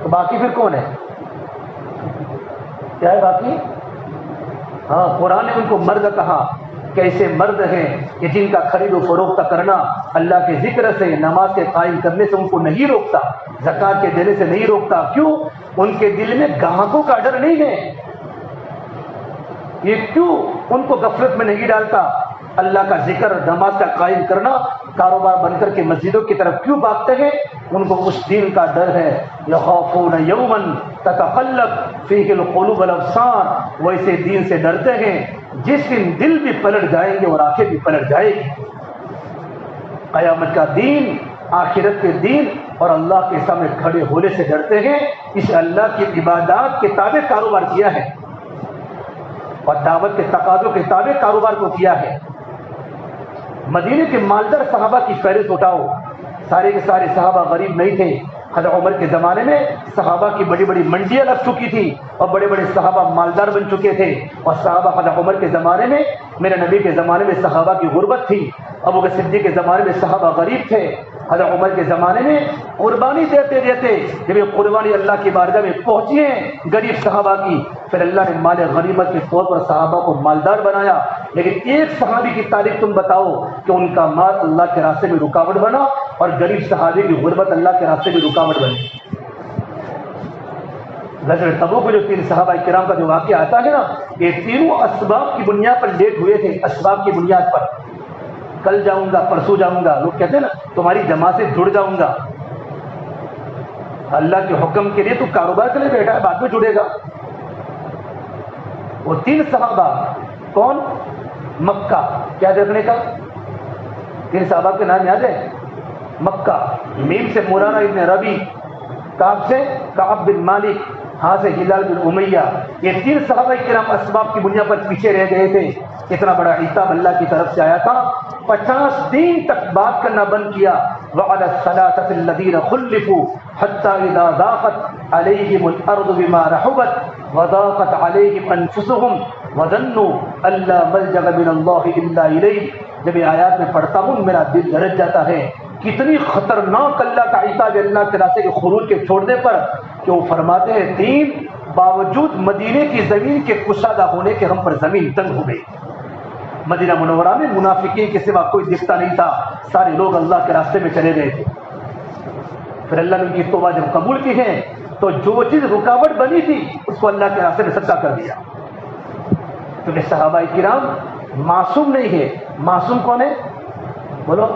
تو باقی پھر کون ہے؟ کیا ہے باقی؟ ہاں، قرآن نے ان کو مرد کہا. کیسے مرد ہیں کہ جن کا خرید و فروخت کرنا اللہ کے ذکر سے، نماز کے قائم کرنے سے ان کو نہیں روکتا، زکات کے دینے سے نہیں روکتا. کیوں؟ ان کے دل میں گاہکوں کا ڈر نہیں ہے. یہ کیوں ان کو غفلت میں نہیں ڈالتا؟ اللہ کا ذکر، نماز کا قائم کرنا، کاروبار بن کر کے مسجدوں کی طرف کیوں بھاگتے ہیں؟ ان کو اس دین کا ڈر ہے. یخافون یوما تتقلب فیہ القلوب والابصار، وہ ایسے دین سے ڈرتے ہیں جس دن دل بھی پلٹ جائیں گے اور آنکھیں بھی پلٹ جائیں گی. قیامت کا دین، آخرت کے دین اور اللہ کے سامنے کھڑے ہونے سے ڈرتے ہیں. اس اللہ کی عبادات کے تابع کاروبار کیا ہے، اور دعوت کے تقاضوں کے تابع کاروبار کو کیا ہے. مدینے کے مالدار صحابہ کی فہرست اٹھاؤ. سارے کے سارے صحابہ غریب نہیں تھے. حضرت عمر کے زمانے میں صحابہ کی بڑی بڑی منڈیاں لگ چکی تھی، اور بڑے بڑے صحابہ مالدار بن چکے تھے. اور صحابہ حضرت عمر کے زمانے میں، میرے نبی کے زمانے میں صحابہ کی غربت تھی. ابو بکر صدیق کے زمانے میں صحابہ غریب تھے. حضرت عمر کے زمانے میں قربانی دیتے جب یہ قربانی اللہ کی بارگاہ میں پہنچی ہے غریب صحابہ کی، پھر اللہ نے مال غنیمت کے طور پر صحابہ کو مالدار بنایا. لیکن ایک صحابی کی تاریخ تم بتاؤ کہ ان کا مال اللہ کے راستے میں رکاوٹ بنا، اور غریب صحابی کی غربت اللہ کے راستے میں رکاوٹ بنی. غزوہ تبوک میں جو 3 صحابہ کرام کا جو واقعہ آتا ہے نا، یہ تینوں اسباب کی بنیاد پر لیٹ ہوئے تھے. اسباب کی بنیاد پر، کل جاؤں گا، پرسوں جاؤں گا. لوگ کہتے ہیں نا تمہاری جماعت سے جڑ جاؤں گا. اللہ کے حکم کے لیے تو کاروبار کے لیے بیٹھا ہے، بعد میں جڑے گا. وہ 3 صحابہ کون؟ مکہ، کیا دیکھنے کا؟ 3 صحابہ کے نام یاد ہے؟ مکہ، میم سے مولانا ابن ربی، کعب سے کعب بن مالک، ہاں سے ہلال بن امیہ. یہ 3 صحابہ کرام اسباب کی بنیاد پر پیچھے رہ گئے تھے. اتنا بڑا عتاب اللہ کی طرف سے آیا تھا. 50 دن تک بات کرنا بند کیا. وعلى الثلاثة الذين خلفوا حتى إذا ضاقت عليهم الأرض بما رحبت وضاقت عليهم أنفسهم وظنوا أن لا ملجأ من الله إلا إليه جب یہ آیات میں پڑھتا ہوں میرا دل دھڑک جاتا ہے. کتنی خطرناک اللہ کا عقاب اللہ کے راستے کے خروج کے چھوڑنے پر کہ وہ فرماتے ہیں 3 باوجود مدینے کی زمین کے کشادہ ہونے کے ہم پر زمین تنگ ہو گئی. مدینہ منورہ میں منافقین کے سوا کوئی دکھتا نہیں تھا، سارے لوگ اللہ کے راستے میں چلے گئے تھے. پھر اللہ نے ان کی توبہ جب قبول کی ہے تو جو چیز رکاوٹ بنی تھی اس کو اللہ کے راستے میں صدقہ کر دیا. کیونکہ صحابہ کرام معصوم نہیں ہے. معصوم کون ہے؟ بولو.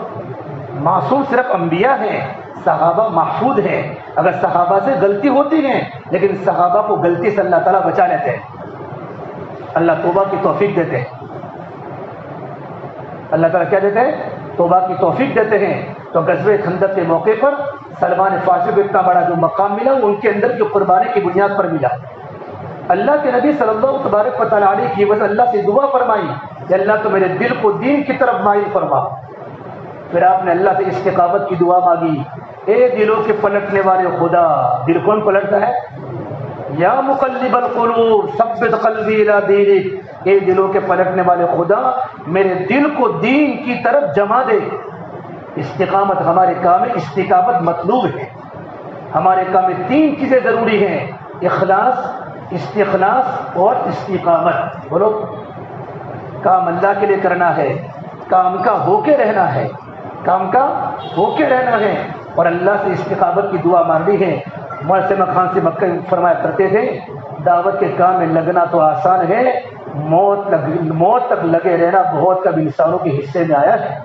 معصوم صرف انبیاء ہیں، صحابہ محفوظ ہیں. اگر صحابہ سے غلطی ہوتی ہے لیکن صحابہ کو غلطی سے اللہ تعالیٰ بچا لیتے ہیں، اللہ توبہ کی توفیق دیتے ہیں. اللہ تعالیٰ کیا دیتے ہیں؟ توبہ کی توفیق دیتے ہیں. تو غزوہ خندق کے موقع پر سلمان فارسی کو اتنا بڑا جو مقام ملا وہ ان کے اندر کی قربانی کی بنیاد پر ملا. اللہ کے نبی صلی اللہ تبارک و تعالیٰ علیہ کی وجہ اللہ سے دعا فرمائی کہ اللہ تو میرے دل کو دین کی طرف مائل فرما. پھر آپ نے اللہ سے استقامت کی دعا مانگی. اے دلوں کے پلٹنے والے خدا، دل کون پلٹتا ہے؟ یا مقلب القلوب ثبت قلبی الی دینک. اے دلوں کے پلٹنے والے خدا میرے دل کو دین کی طرف جما دے. استقامت ہمارے کام میں استقامت مطلوب ہے. ہمارے کام میں 3 چیزیں ضروری ہیں: اخلاص، استخلاص اور استقامت. بولو. کام اللہ کے لیے کرنا ہے، کام کا ہو کے رہنا ہے، کام کا ہو کے رہنا ہے اور اللہ سے استقامت کی دعا مانگنی ہے. معصمہ خان سے مکہ فرمایا کرتے تھے دعوت کے کام میں لگنا تو آسان ہے، موت تک لگے رہنا بہت کم انسانوں کے حصے میں آیا ہے.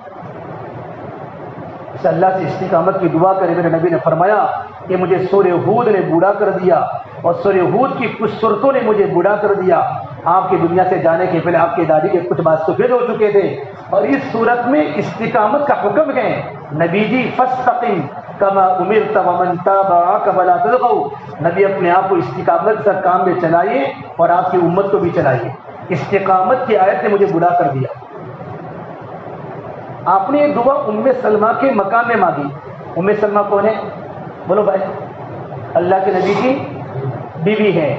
اس اللہ سے استقامت کی دعا کرے. میرے نبی نے فرمایا کہ مجھے سورہ ہود نے بوڑھا کر دیا اور سورہ ہود کی کچھ صورتوں نے مجھے بوڑھا کر دیا. آپ کی دنیا سے جانے کے پہلے آپ کی دادی کے کچھ بات سفید ہو چکے تھے اور اس صورت میں استقامت کا حکم ہے. نبی جی فاستقم کما امرت ومن تابعک ولا تطغوا. نبی اپنے آپ کو استقامت سے کام میں چلائیے اور آپ کی امت کو بھی چلائیے. استقامت کی آیت نے مجھے بوڑھا کر دیا. آپ نے یہ دعا ام سلمہ کے مقام میں مانگی. ام سلمہ کون ہے؟ بولو بھائی. اللہ کے نبی کی بیوی ہے.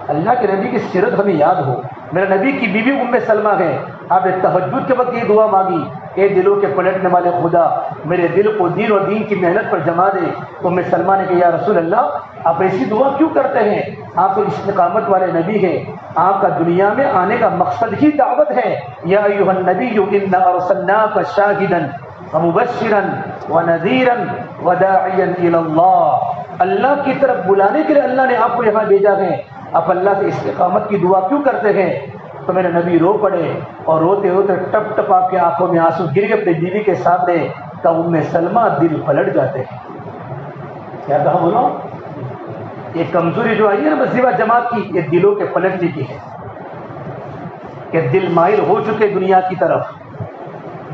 اللہ کے نبی کی سیرت ہمیں یاد ہو. میرے نبی کی بیوی ام سلمہ ہے. آپ نے تہجد کے وقت یہ دعا مانگی، اے دلوں کے پلٹنے والے خدا میرے دل کو دین اور دین کی محنت پر جما دے. تو ام سلمہ نے کہا یا رسول اللہ آپ ایسی دعا کیوں کرتے ہیں؟ آپ تو استقامت والے نبی ہیں، آپ کا دنیا میں آنے کا مقصد ہی دعوت ہے. یا ایھا النبی انا ارسلناک شاہدا ومبشرا ونذیرا وداعیا الی اللہ. اللہ کی طرف بلانے کے لیے اللہ نے آپ کو یہاں بھیجا ہے. آپ اللہ سے استقامت کی دعا کیوں کرتے ہیں؟ تو میرے نبی رو پڑے اور روتے روتے ٹپ ٹپ آپ کی آنکھوں میں آنسو گر گئے اپنی بیوی کے سامنے. کہ ام سلمہ دل پلٹ جاتے ہیں. کیا کہا بولو؟ یہ کمزوری جو آئی ہے نا مسیبہ جماعت کی، یہ دلوں کے پلٹنے کی ہے کہ دل مائل ہو چکے دنیا کی طرف.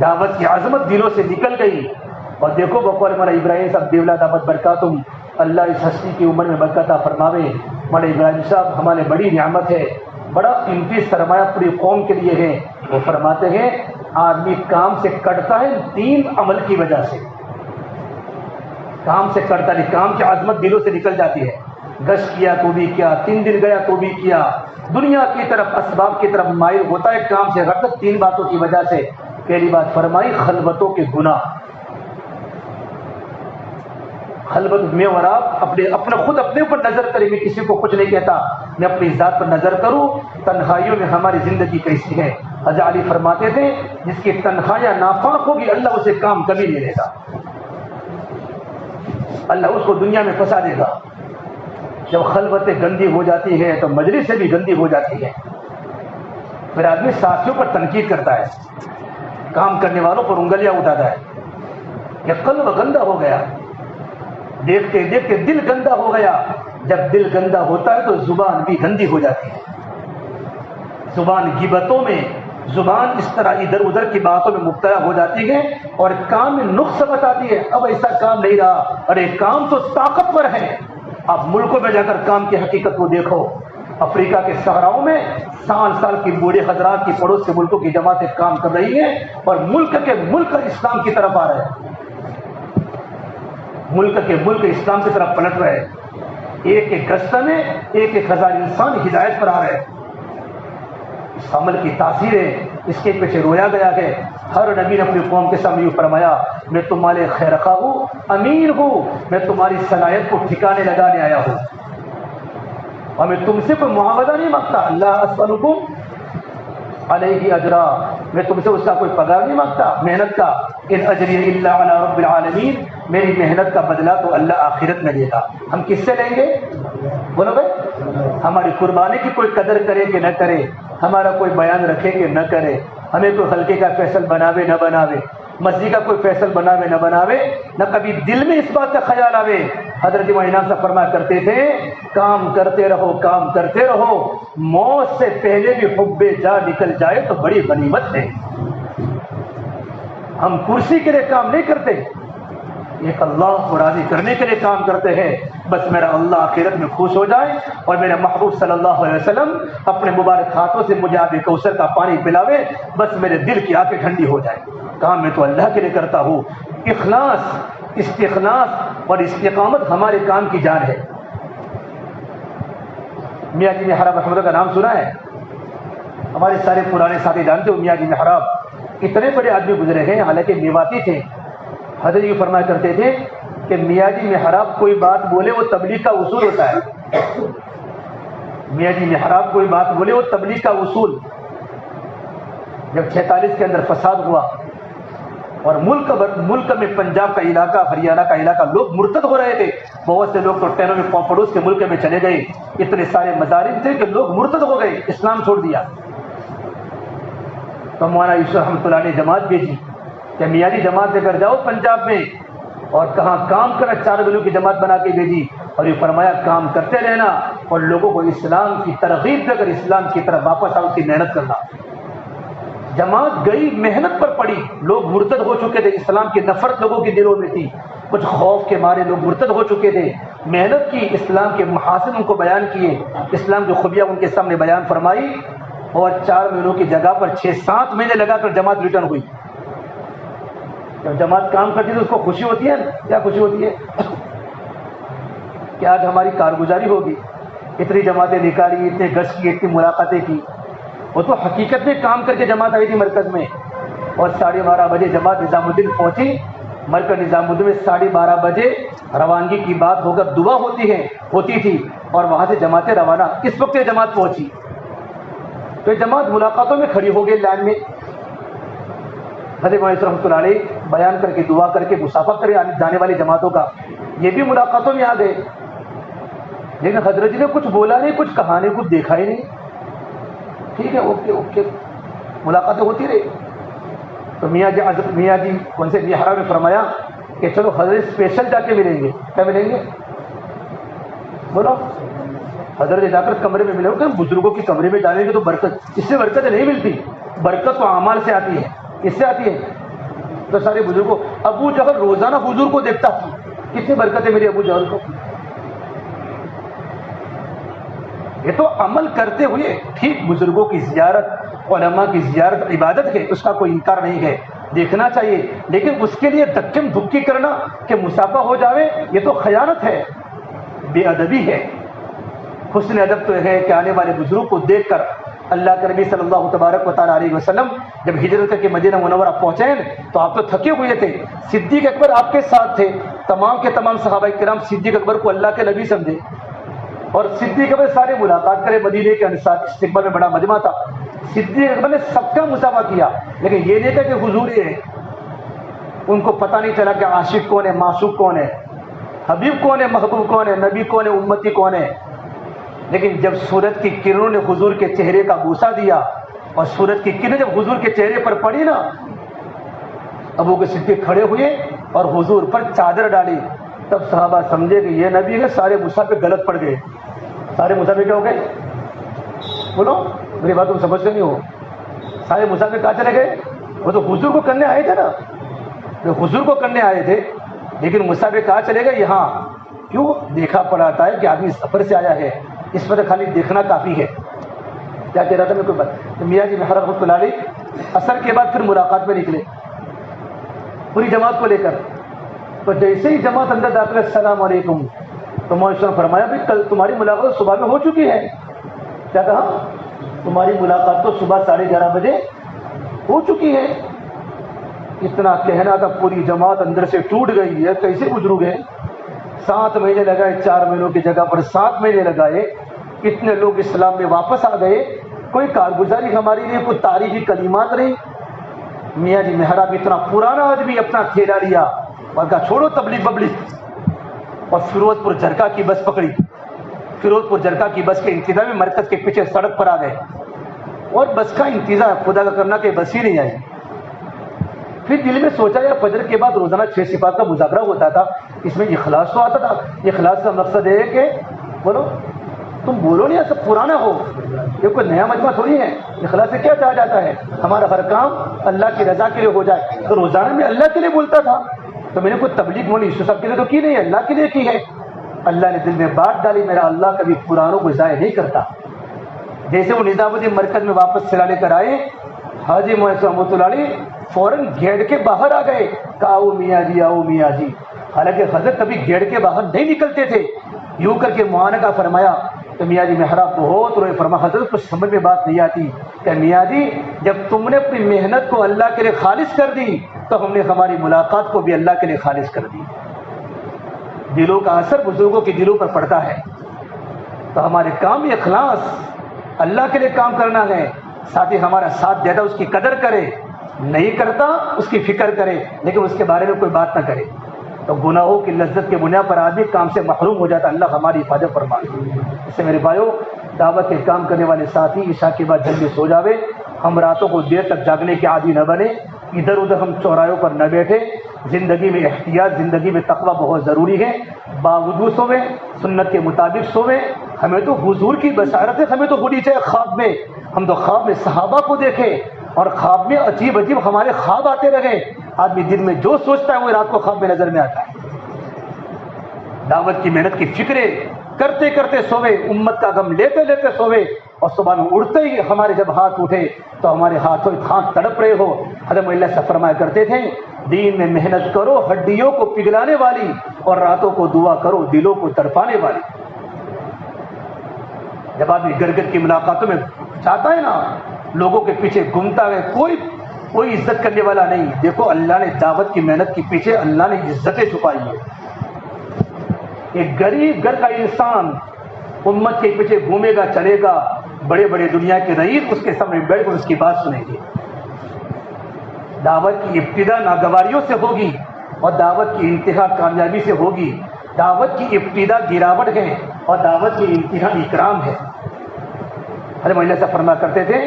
دعوت کی عظمت دلوں سے نکل گئی. اور دیکھو بقول مولانا ابراہیم صاحب دیولا دعوت برکاتم، اللہ اس ہستی کی عمر میں برکت عطا فرماوے. مولانا ابراہیم صاحب ہمارے بڑی نعمت ہے، بڑا قیمتی سرمایہ پوری قوم کے لیے ہے. وہ فرماتے ہیں آدمی کام سے کٹتا ہے 3 عمل کی وجہ سے. کام سے کٹتا نہیں، کام کی عظمت دلوں سے نکل جاتی ہے. گشت کیا تو بھی کیا، 3 دن گیا تو بھی کیا، دنیا کی طرف اسباب کی طرف مائل ہوتا ہے کام سے غفلت 3 باتوں کی وجہ سے. پہلی بات فرمائی خلوتوں کے گناہ. خلوت میں اور آپ اپنے خود اپنے اوپر نظر کریں. میں کسی کو کچھ نہیں کہتا، میں اپنی ذات پر نظر کروں. تنہائیوں میں ہماری زندگی کیسی ہے؟ حضرت علی فرماتے تھے جس کی تنہائیاں ناپاک ہوگی اللہ اسے کام کبھی نہیں دے گا. اللہ اس کو دنیا میں پھنسا دے گا. جب خلوتیں گندی ہو جاتی ہے تو مجلس سے بھی گندی ہو جاتی ہے. پھر آدمی ساتھیوں پر تنقید کرتا ہے، کام کرنے والوں پر انگلیاں اٹھاتا ہے کہ قلب گندا ہو گیا. دیکھتے دیکھتے دل گندا ہو گیا. جب دل گندا ہوتا ہے تو زبان بھی گندی ہو جاتی ہے. زبان غیبتوں میں، زبان اس طرح ادھر ادھر کی باتوں میں مبتلا ہو جاتی ہے اور کام میں نقص بتاتی ہے. اب ایسا کام نہیں رہا، ارے کام تو طاقتور ہے. اب ملکوں میں جا کر کام کی حقیقت کو دیکھو. افریقہ کے صحراؤں میں سال سال کی بوڑھے حضرات کی پڑوس کے ملکوں کی جماعتیں کام کر رہی ہیں اور ملک اسلام کی طرف آ رہے ہیں. ملک اسلام کی طرف پلٹ رہے ہیں. ایک ایک گشتہ میں 1,000 انسان ہدایت پر آ رہے ہیں. اس عمل کی تاثیر ہے، اس کے پیچھے رویا گیا ہے. ہر نبی نے اپنی قوم کے سامنے فرمایا میں تمہارے خیر خواہ ہوں، امین ہوں، میں تمہاری صلاحیت کو ٹھکانے لگانے آیا ہوں اور میں تم سے کوئی معاوضہ نہیں مانگتا. اللہ اسألکم علیہ اجرا، میں تم سے اس کا کوئی پگار نہیں مانگتا محنت کا. ان اجری الا علی رب العالمین، میری محنت کا بدلہ تو اللہ آخرت میں دے گا. ہم کس سے لیں گے؟ بولو بھائی، ہماری قربانی کی کوئی قدر کرے کہ نہ کرے، ہمارا کوئی بیان رکھے کہ نہ کرے، ہمیں کوئی حلقے کا فیصل بناوے نہ بناوے، مسجد کا کوئی فیصل بناوے نہ بناوے، نہ کبھی دل میں اس بات کا خیال آوے. حضرت امام صاحب فرمایا کرتے تھے کام کرتے رہو، کام کرتے رہو، موت سے پہلے بھی حب جا نکل جائے تو بڑی غنیمت ہے. ہم کرسی کے لیے کام نہیں کرتے، ایک اللہ کو راضی کرنے کے لیے کام کرتے ہیں. بس میرا اللہ آخرت میں خوش ہو جائے اور میرے محبوب صلی اللہ علیہ وسلم اپنے مبارک ہاتھوں سے مجھے آب کوثر کا پانی پلاوے، بس میرے دل کی آنکھیں ٹھنڈی ہو جائے. کام میں تو اللہ کے لیے کرتا ہوں. اخلاص، استخلاص اور استقامت ہمارے کام کی جان ہے. میاں جی محراب رحمۃ اللہ کا نام سنا ہے؟ ہمارے سارے پرانے ساتھی جانتے ہو میاں جی محراب. اتنے بڑے آدمی گزرے ہیں، حالانکہ میواتی تھے. حضرت یہ فرمایا کرتے تھے کہ میاں جی محراب کوئی بات بولے وہ تبلیغ کا اصول ہوتا ہے. میاں جی محراب کوئی بات بولے وہ تبلیغ کا اصول. جب 46 کے اندر فساد ہوا اور ملک میں پنجاب کا علاقہ، ہریانہ کا علاقہ لوگ مرتد ہو رہے تھے، بہت سے لوگ تو ٹرینوں میں پڑوس کے ملک میں چلے گئے. اتنے سارے مظالم تھے کہ لوگ مرتد ہو گئے، اسلام چھوڑ دیا. تو مولانا یوسف رحمۃ اللہ نے جماعت بھیجی کہ میاں جی جماعت لے کر جاؤ پنجاب میں، اور کہاں کام کرنا، 4 بلوں کی جماعت بنا کے بھیجی. اور یہ فرمایا کام کرتے رہنا اور لوگوں کو اسلام کی ترغیب دے کر اسلام کی طرف واپس آؤ کی محنت کرنا. جماعت گئی، محنت پر پڑی، لوگ مرتد ہو چکے تھے، اسلام کی نفرت لوگوں کے دلوں میں تھی، کچھ خوف کے مارے لوگ مرتد ہو چکے تھے. محنت کی، اسلام کے محاسن ان کو بیان کیے، اسلام کی خوبیاں ان کے سامنے بیان فرمائی، اور 4 مہینوں کی جگہ پر 6-7 مہینے لگا کر جماعت ریٹرن ہوئی. جب جماعت کام کرتی ہے تو اس کو خوشی ہوتی ہے. کیا خوشی ہوتی ہے کہ آج ہماری کارگزاری ہوگی، اتنی جماعتیں نکالی، اتنے گشت کی، اتنی ملاقاتیں کی. وہ تو حقیقت میں کام کر کے جماعت آئی تھی مرکز میں. اور 12:30 بجے جماعت نظام الدین پہنچی. مرکز نظام الدین میں 12:30 بجے روانگی کی بات ہو کر دعا ہوتی تھی، اور وہاں سے جماعتیں روانہ. اس وقت یہ جماعت پہنچی تو یہ جماعت ملاقاتوں میں کھڑی ہو گئی لائن میں. حضرت مولانا رحمۃ اللہ علیہ بیان کر کے دعا کر کے مسافہ کرے جانے والی جماعتوں کا، یہ بھی ملاقاتوں میں آ گئے. لیکن حضرت جی نے کچھ بولا نہیں، کچھ کہا نہیں، کچھ دیکھا ہی نہیں. ٹھیک ہے، اوکے، ملاقاتیں ہوتی رہی. تو میاں جی کون سے حرام نے فرمایا کہ چلو حضرت اسپیشل جا کے ملیں گے. کیا ملیں گے؟ بولو. حضرت جا کر کمرے میں ملے ہو کہ بزرگوں کے کمرے میں جانے گے تو برکت، اس سے برکت نہیں ملتی. برکت تو اعمال سے آتی ہے، اس سے آتی ہے. تو سارے بزرگوں، ابو جہل روزانہ حضور کو دیکھتا تھا، کتنی برکت ہے میرے ابو جہل کو. یہ تو عمل کرتے ہوئے ٹھیک، بزرگوں کی زیارت، علماء کی زیارت عبادت ہے، اس کا کوئی انکار نہیں ہے، دیکھنا چاہیے. لیکن اس کے لیے دھکم دھکی کرنا کہ مسافہ ہو جاوے، یہ تو خیانت ہے، بے ادبی ہے. حسن ادب تو ہے کہ آنے والے بزرگ کو دیکھ کر اللہ کے نبی صلی اللہ تبارک و تعالیٰ علیہ وسلم جب ہجرت کر کے مدینہ منورہ پہنچے تو آپ تو تھکے ہوئے تھے. صدیق اکبر آپ کے ساتھ تھے. تمام کے تمام صحابہ کرام صدیق اکبر کو اللہ کے نبی سمجھے، اور صدیق اکبر سارے ملاقات کرے. مدینے کے انصار استقبال میں بڑا مجمع تھا. صدیق اکبر نے سب کا مسافہ کیا، لیکن یہ نہیں تھا کہ حضور یہ ہے. ان کو پتہ نہیں چلا کہ عاشق کون ہے، معشوق کون ہے، حبیب کون ہے، محبوب کون ہے، نبی کون ہے، امتی کون ہے. لیکن جب سورج کی کرنوں نے حضور کے چہرے کا بوسہ دیا اور سورج کی کرنیں جب حضور کے چہرے پر پڑی نا، ابو بکر صدیق کھڑے ہوئے اور حضور پر چادر ڈالی. تب صحابہ سمجھے کہ یہ نبی ہے. سارے مسافر غلط پڑ گئے. سارے مسافر کیا ہو گئے؟ بولو، میری بات تم سمجھتے نہیں ہو. سارے مسافر کہاں چلے گئے؟ وہ تو حضور کو کرنے آئے تھے نا، حضور کو کرنے آئے تھے. لیکن مسافر کہاں چلے گئے؟ یہاں. کیوں؟ دیکھا پڑاتا ہے کہ آدمی سفر سے آیا ہے، اس پر خالی دیکھنا کافی ہے. کیا کہہ رہا تھا میں کوئی بات. تو میاں جی محراب رحمۃ اللہ علیہ عصر کے بعد پھر ملاقات میں نکلے پوری جماعت کو لے کر. تو جیسے ہی جماعت اندر داخل، السلام علیکم، تو مولانا نے فرمایا بھائی کل تمہاری ملاقات صبح میں ہو چکی ہے. کیا کہا؟ تمہاری ملاقات تو صبح 11:30 بجے ہو چکی ہے. اتنا کہنا تھا پوری جماعت اندر سے ٹوٹ گئی ہے، کیسے گزرو گے؟ 7 مہینے لگائے، 4 مہینوں کی جگہ پر 7 مہینے لگائے، کتنے لوگ اسلام میں واپس آ گئے، کوئی کارگزاری ہماری لیے، کوئی تاریخی کلمات نہیں۔ میاں جی محراب اتنا پرانا آدمی اپنا تھیلا لیا اور کہا چھوڑو تبلیغ ببلیغ، اور فیروز پور جرکا کی بس پکڑی۔ فیروز پور جرکا کی بس کے انتظار میں مرکز کے پیچھے سڑک پر آ گئے، اور بس کا انتظار خدا کا کرنا کہ بس ہی نہیں آئی۔ پھر دل میں سوچا یا فجر کے بعد روزانہ 6 صفات کا مذاکرہ ہوتا تھا، اس میں اخلاص تو آتا تھا۔ اخلاص کا مقصد ہے کہ بولو، تم بولو نہیں، ایسا پرانا ہو، یہ کوئی نیا مجمع تھوڑی ہے۔ اخلاص سے کیا چاہا جاتا ہے؟ ہمارا ہر کام اللہ کی رضا کے لیے ہو جائے۔ تو روزانہ میں اللہ کے لیے بولتا تھا، تو میں نے کوئی تبلیغ مولوی یوسف صاحب کے لیے تو کی نہیں ہے، اللہ کے لیے کی ہے۔ اللہ نے دل میں بات ڈالی، میرا اللہ کبھی پرانوں کو ضائع نہیں کرتا۔ جیسے وہ نظام الدین مرکز میں واپس چلا لے کر آئے، حاجی محسن رحمۃ اللہ علیہ فوراً گیٹ کے باہر آ گئے، کہا آؤ میاں جی، آؤ میاں جی۔ حالانکہ حضرت کبھی گیٹ کے باہر نہیں نکلتے تھے، یوں کر کے معانقہ فرمایا تو میاں جی محراب بہت روئے، فرمایا حضرت کچھ سمجھ میں بات نہیں آتی کہ میاں جی جب تم نے اپنی محنت کو اللہ کے لیے خالص کر دی تو ہم نے ہماری ملاقات کو بھی اللہ کے لیے خالص کر دی۔ دلوں کا اثر بزرگوں کے دلوں پر پڑتا ہے، تو ہمارے کام میں اخلاص، اللہ کے لیے کام کرنا ہے، ساتھ ہی ہمارا ساتھ دیتا اس کی قدر کرے، نہیں کرتا اس کی فکر کرے، لیکن اس کے بارے میں کوئی بات نہ کرے، تو گناہوں کی لذت کے بنیاد پر آدمی کام سے محروم ہو جاتا ہے۔ اللہ ہماری حفاظت فرمائے۔ اس سے میرے بھائیوں، دعوت کے کام کرنے والے ساتھی عشاء کے بعد جلدی سو جاوے، ہم راتوں کو دیر تک جاگنے کے عادی نہ بنے، ادھر ادھر ہم چوراہوں پر نہ بیٹھے۔ زندگی میں احتیاط، زندگی میں تقویٰ بہت ضروری ہے۔ باوضو سویں، سنت کے مطابق سویں۔ ہمیں تو حضور کی بشارتیں ہمیں تو ہونی چاہیے خواب میں، ہم تو خواب میں صحابہ کو دیکھیں، اور خواب میں عجیب عجیب ہمارے خواب آتے رہے۔ آدمی دن میں جو سوچتا ہے وہ رات کو خواب میں نظر میں آتا ہے۔ دعوت کی محنت کی فکریں کرتے کرتے سوے، امت کا غم لیتے لیتے سوے، اور صبح میں اڑتے ہی ہمارے جب ہاتھ اٹھے تو ہمارے ہاتھ تڑپ رہے ہو۔ حضرت اللہ سے فرمایا کرتے تھے، دین میں محنت کرو ہڈیوں کو پگھلانے والی، اور راتوں کو دعا کرو دلوں کو تڑپانے والی۔ جب آدمی گرگت کی ملاقاتوں میں چاہتا ہے نا، لوگوں کے پیچھے گھومتا ہے، کوئی عزت کرنے والا نہیں۔ دیکھو اللہ نے دعوت کی محنت کے پیچھے اللہ نے عزتیں چھپائی ہے۔ ایک غریب گھر کا انسان امت کے پیچھے گھومے گا، چلے گا، بڑے بڑے دنیا کے رئیس اس کے سامنے بیٹھ کر اس کی بات سنیں گے۔ دعوت کی ابتدا ناگواریوں سے ہوگی، اور دعوت کی انتہا کامیابی سے ہوگی۔ دعوت کی ابتدا گراوٹ ہے، اور دعوت کی انتہا اکرام ہے۔ حضرت اللہ سے فرمایا کرتے تھے،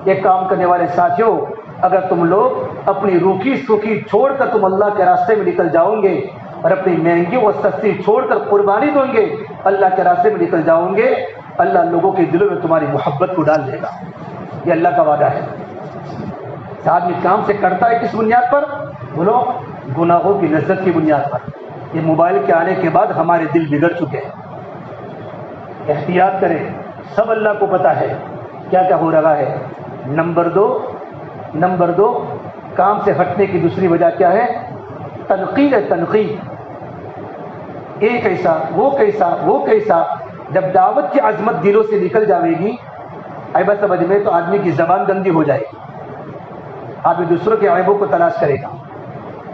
یہ کام کرنے والے ساتھیوں، اگر تم لوگ اپنی روکھی سوکھی چھوڑ کر تم اللہ کے راستے میں نکل جاؤ گے، اور اپنی مہنگی اور سستی چھوڑ کر قربانی دو گے، اللہ کے راستے میں نکل جاؤ گے، اللہ لوگوں کے دلوں میں تمہاری محبت کو ڈال دے گا۔ یہ اللہ کا وعدہ ہے۔ آدمی کام سے کرتا ہے کس بنیاد پر؟ بولو، گناہوں کی لذت کی بنیاد پر۔ یہ موبائل کے آنے کے بعد ہمارے دل بگڑ چکے ہیں۔ احتیاط کریں، سب اللہ کو پتا ہے کیا کیا ہو رہا ہے۔ نمبر دو کام سے ہٹنے کی دوسری وجہ کیا ہے؟ تنقید ہے، تنقید۔ ایک کیسا، وہ کیسا، وہ کیسا۔ جب دعوت کی عظمت دلوں سے نکل جائے گی، عیبت سمجھ میں، تو آدمی کی زبان گندی ہو جائے گی، آدمی دوسروں کے عیبوں کو تلاش کرے گا۔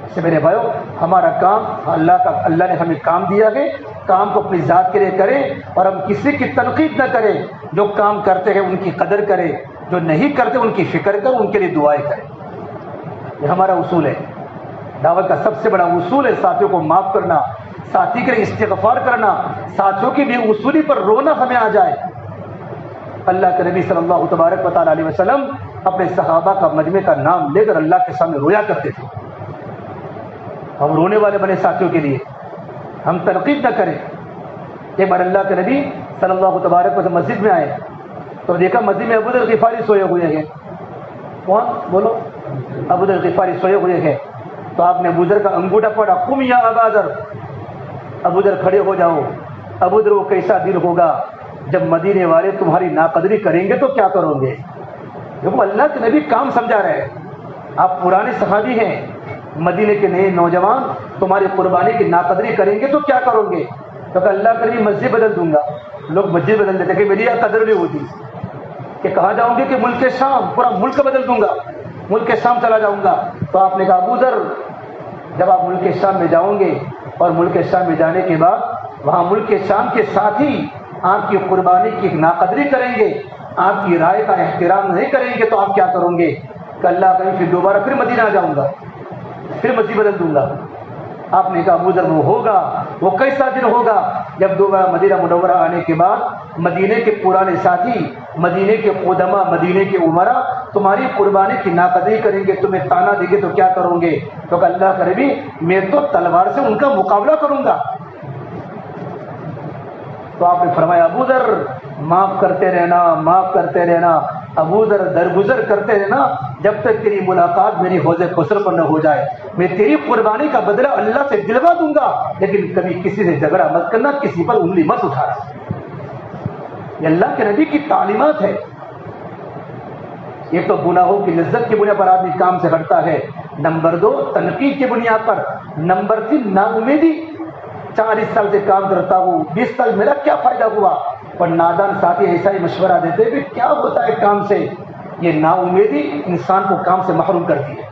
اس سے میرے بھائیو، ہمارا کام اللہ نے ہمیں کام دیا ہے، کام کو اپنی ذات کے لیے کریں، اور ہم کسی کی تنقید نہ کریں۔ جو کام کرتے ہیں ان کی قدر کریں، جو نہیں کرتے ان کی فکر کریں، ان کے لیے دعائیں کریں۔ یہ ہمارا اصول ہے۔ دعوت کا سب سے بڑا اصول ہے ساتھیوں کو معاف کرنا، ساتھی کے لیے استغفار کرنا، ساتھیوں کی بھی اصولی پر رونا ہمیں آ جائے۔ اللہ کے نبی صلی اللہ تبارک و تعالیٰ علیہ وسلم اپنے صحابہ کا مجمع کا نام لے کر اللہ کے سامنے رویا کرتے تھے۔ ہم رونے والے بنے ساتھیوں کے لیے، ہم تنقید نہ کریں۔ ایک بار اللہ کے نبی صلی اللہ تبارک و تعالیٰ مسجد میں آئے تو دیکھا مسجد میں ابو ذر غفاری سوئے ہوئے ہیں۔ کون؟ بولو، ابو ذر غفاری سوئے ہوئے ہیں۔ تو آپ نے ابو ذر کا انگوٹھا پڑا، قم یا ابا ذر، ابو ذر کھڑے ہو جاؤ۔ ابو ذر، وہ کیسا دل ہوگا جب مدینے والے تمہاری ناقدری کریں گے تو کیا کرو گے؟ دیکھو اللہ کے نبی کام سمجھا رہے ہیں۔ آپ پرانے صحابی ہیں، مدینے کے نئے نوجوان تمہاری قربانی کی ناقدری کریں گے تو کیا کرو گے؟ تو کہ اللہ کے نبی مسجد بدل دوں گا۔ لوگ مسجد بدل دیتے کہ میری قدر نہیں ہوتی، کہ کہاں جاؤں گے کہ ملک شام، پورا ملک بدل دوں گا۔ ملک شام چلا جاؤں گا. تو آپ نے کہا ابو ذر جب آپ ملک شام میں جاؤں گے اور ملک شام میں جانے کے بعد وہاں ملک شام کے ساتھی آپ کی قربانی کی ناقدری کریں گے, آپ کی رائے کا احترام نہیں کریں گے, تو آپ کیا کریں گے؟ کہ اللہ کریں پھر دوبارہ پھر مدینہ جاؤں گا, پھر مسیح بدل دوں گا. آپ نے کہا ابو ذر وہ ہوگا, وہ کیسا دن ہوگا جب دوبارہ مدینہ منورہ آنے کے بعد مدینے کے پرانے ساتھی, مدینے کے قدما, مدینے کے عمرا تمہاری قربانی کی ناقدری کریں گے, تمہیں تانا دیں گے تو کیا کرو گے؟ تو کہ اللہ کرے بھی میں تو تلوار سے ان کا مقابلہ کروں گا. تو آپ نے فرمایا ابو ذر معاف کرتے رہنا, معاف کرتے رہنا, ابو ذر درگزر کرتے رہنا جب تک تیری ملاقات میری حوض کوثر پر نہ ہو جائے. میں تیری قربانی کا بدلہ اللہ سے دلوا دوں گا, لیکن کبھی کسی سے جھگڑا مت کرنا, کسی پر انگلی مت اٹھانا. یہ اللہ کے نبی کی تعلیمات ہے. ایک تو گناہوں کی لذت کی بنیاد پر آدمی کام سے ہٹتا ہے, نمبر 2 تنقید کی بنیاد پر, نمبر 3 نا امیدی. 40 سال سے کام کرتا ہوں, 20 سال میرا کیا فائدہ ہوا؟ پر نادان ساتھی ایسا ہی مشورہ دیتے کہ کیا ہوتا ہے کام سے. یہ نا امیدی انسان کو کام سے محروم کرتی ہے.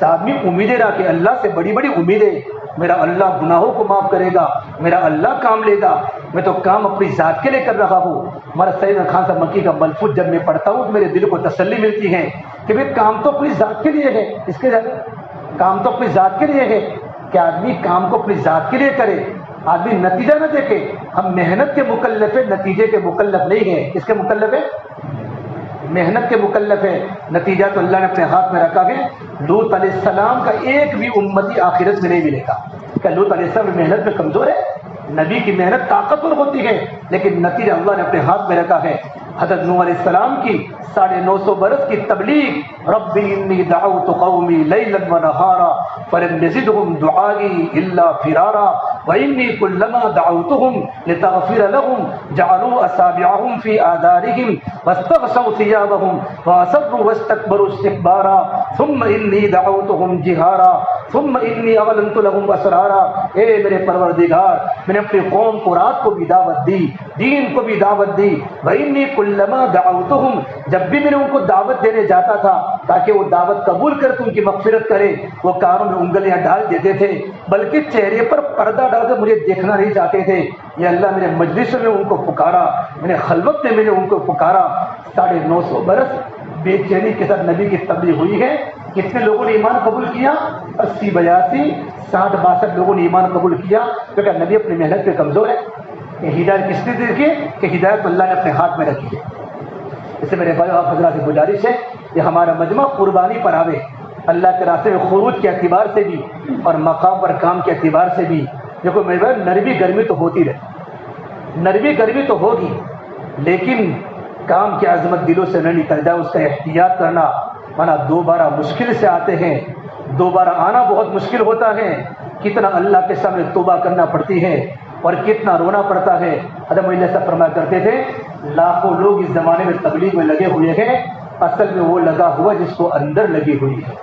آدمی امیدیں رکھے, اللہ سے بڑی بڑی امیدیں, میرا اللہ گناہوں کو معاف کرے گا, میرا اللہ کام لے گا, میں تو کام اپنی ذات کے لیے کر رہا ہوں. ہمارا سید خان صاحب مکی کا ملفوظ جب میں پڑھتا ہوں تو میرے دل کو تسلی ملتی ہے کہ بھائی کام تو اپنی ذات کے لیے ہے. اس کے کام تو اپنی ذات کے لیے ہے کہ آدمی کام کو اپنی ذات کے لیے کرے, آدمی نتیجہ نہ دیکھے. ہم محنت کے مکلف ہیں, نتیجے کے مکلف نہیں ہیں. اس کے مکلف ہے, محنت کے مکلف ہے, نتیجہ تو اللہ نے اپنے ہاتھ میں رکھا ہے. لوط علیہ السلام کا ایک بھی امتی آخرت میں نہیں ملے گا. کہ لوط علیہ السلام محنت میں کمزور ہے؟ نبی کی محنت طاقتور ہوتی ہے, لیکن نتیجہ اللہ نے اپنے ہاتھ میں رکھا ہے. حضرت نوح علیہ السلام کی 950 برس کی تبلیغ, رب انی دعوت قومی لیلا ونہارا فلم یزدہم دعائی الا فرارا وانی کلما دعوتہم لتغفر لہم جعلوا اصابعہم فی آذانہم واستغشوا ثیابہم واصروا واستکبروا استکبارا ثم انی دعوتہم جہارا ثم انی اعلنت لہم اسرارا. اے میرے پروردگار, میں نے اپنی قوم کو رات کو بھی دعوت دی, دین کو بھی دعوت دی. وانی کلما دعوتہم, جب بھی میں نے ان کو دعوت دینے جاتا تھا تاکہ وہ دعوت قبول کر کے ان کی مغفرت کرے, وہ کانوں میں انگلیاں ڈال دیتے تھے, بلکہ چہرے پر پردہ ڈال کر مجھے دیکھنا نہیں چاہتے تھے. یہ اللہ میرے مجلس میں ان کو پکارا, میں نے خلوت میں نے ان کو پکارا. 950 برس بے چینی کے ساتھ نبی کی تبلیغ ہوئی ہے. کتنے لوگوں نے ایمان قبول کیا؟ 80 82 60 62 لوگوں نے ایمان قبول کیا. کیونکہ نبی اپنی محنت پہ کمزور ہے. کہ ہدایت کس نے دی ہے؟ کہ ہدایت اللہ نے اپنے ہاتھ میں رکھی ہے. اس سے میرے بھائی آپ حضرات سے گزارش ہے کہ ہمارا مجمع قربانی پر آوے, اللہ کے راستے میں خروج کے اعتبار سے بھی اور مقام پر کام کے اعتبار سے بھی. دیکھو میرے بھائی, نرمی گرمی تو ہوتی رہے, نرمی گرمی تو ہوگی, لیکن کام کی عظمت دلوں سے نہ نکل جائے, اس کا احتیاط کرنا. مانا دوبارہ مشکل سے آتے ہیں, دوبارہ آنا بہت مشکل ہوتا ہے. کتنا اللہ کے سامنے توبہ کرنا پڑتی ہے اور کتنا رونا پڑتا ہے. حضرت مولانا صاحب فرمایا کرتے تھے, لاکھوں لوگ اس زمانے میں تبلیغ میں لگے ہوئے ہیں, اصل میں وہ لگا ہوا جس کو اندر لگی ہوئی ہے.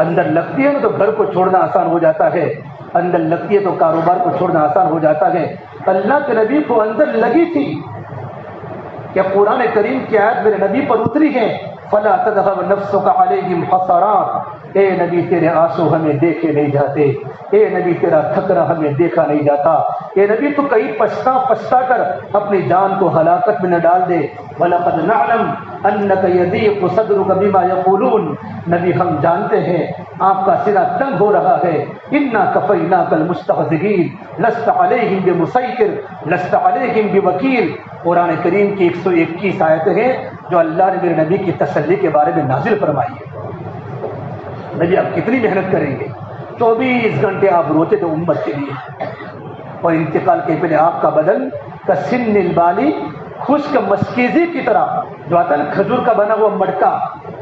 اندر لگتی ہے نا تو گھر کو چھوڑنا آسان ہو جاتا ہے, اندر لگتی ہے تو کاروبار کو چھوڑنا آسان ہو جاتا ہے. اللہ کے نبی کو اندر لگی تھی کہ قرآن کریم کی آیت میرے نبی پر اتری ہے, فلا تذهب نفسك عليهم حسرات. اے نبی تیرے آنسو ہمیں دیکھے نہیں جاتے, اے نبی تیرا تھکنا ہمیں دیکھا نہیں جاتا. اے نبی تو کئی پچھتا کر اپنی جان کو ہلاکت میں نہ ڈال دے. وَلَقَدْ نَعْلَمْ أَنَّكَ يَضِيقُ صَدْرُكَ بِمَا يَقُولُونَ. نبی ہم جانتے ہیں آپ کا سینہ تنگ ہو رہا ہے. إِنَّا كَفَيْنَاكَ الْمُسْتَهْزِئِينَ لَسْتَ عَلَيْهِمْ بِمُسَيْطِرٍ لَسْتَ عَلَيْهِمْ بِوَكِيلٍ. قرآن کریم کی 121 آیتیں ہیں جو اللہ نے میرے نبی کی تسلی کے بارے میں نازل فرمائی ہے. نبی آپ کتنی محنت کریں گے, 24 گھنٹے آپ روتے تھے امت کے لیے, اور انتقال کے پہلے آپ کا بدن کا سن البالی خشک مسکیزی کی طرح جو آتا ہے نا, کھجور کا بنا ہوا مٹکا,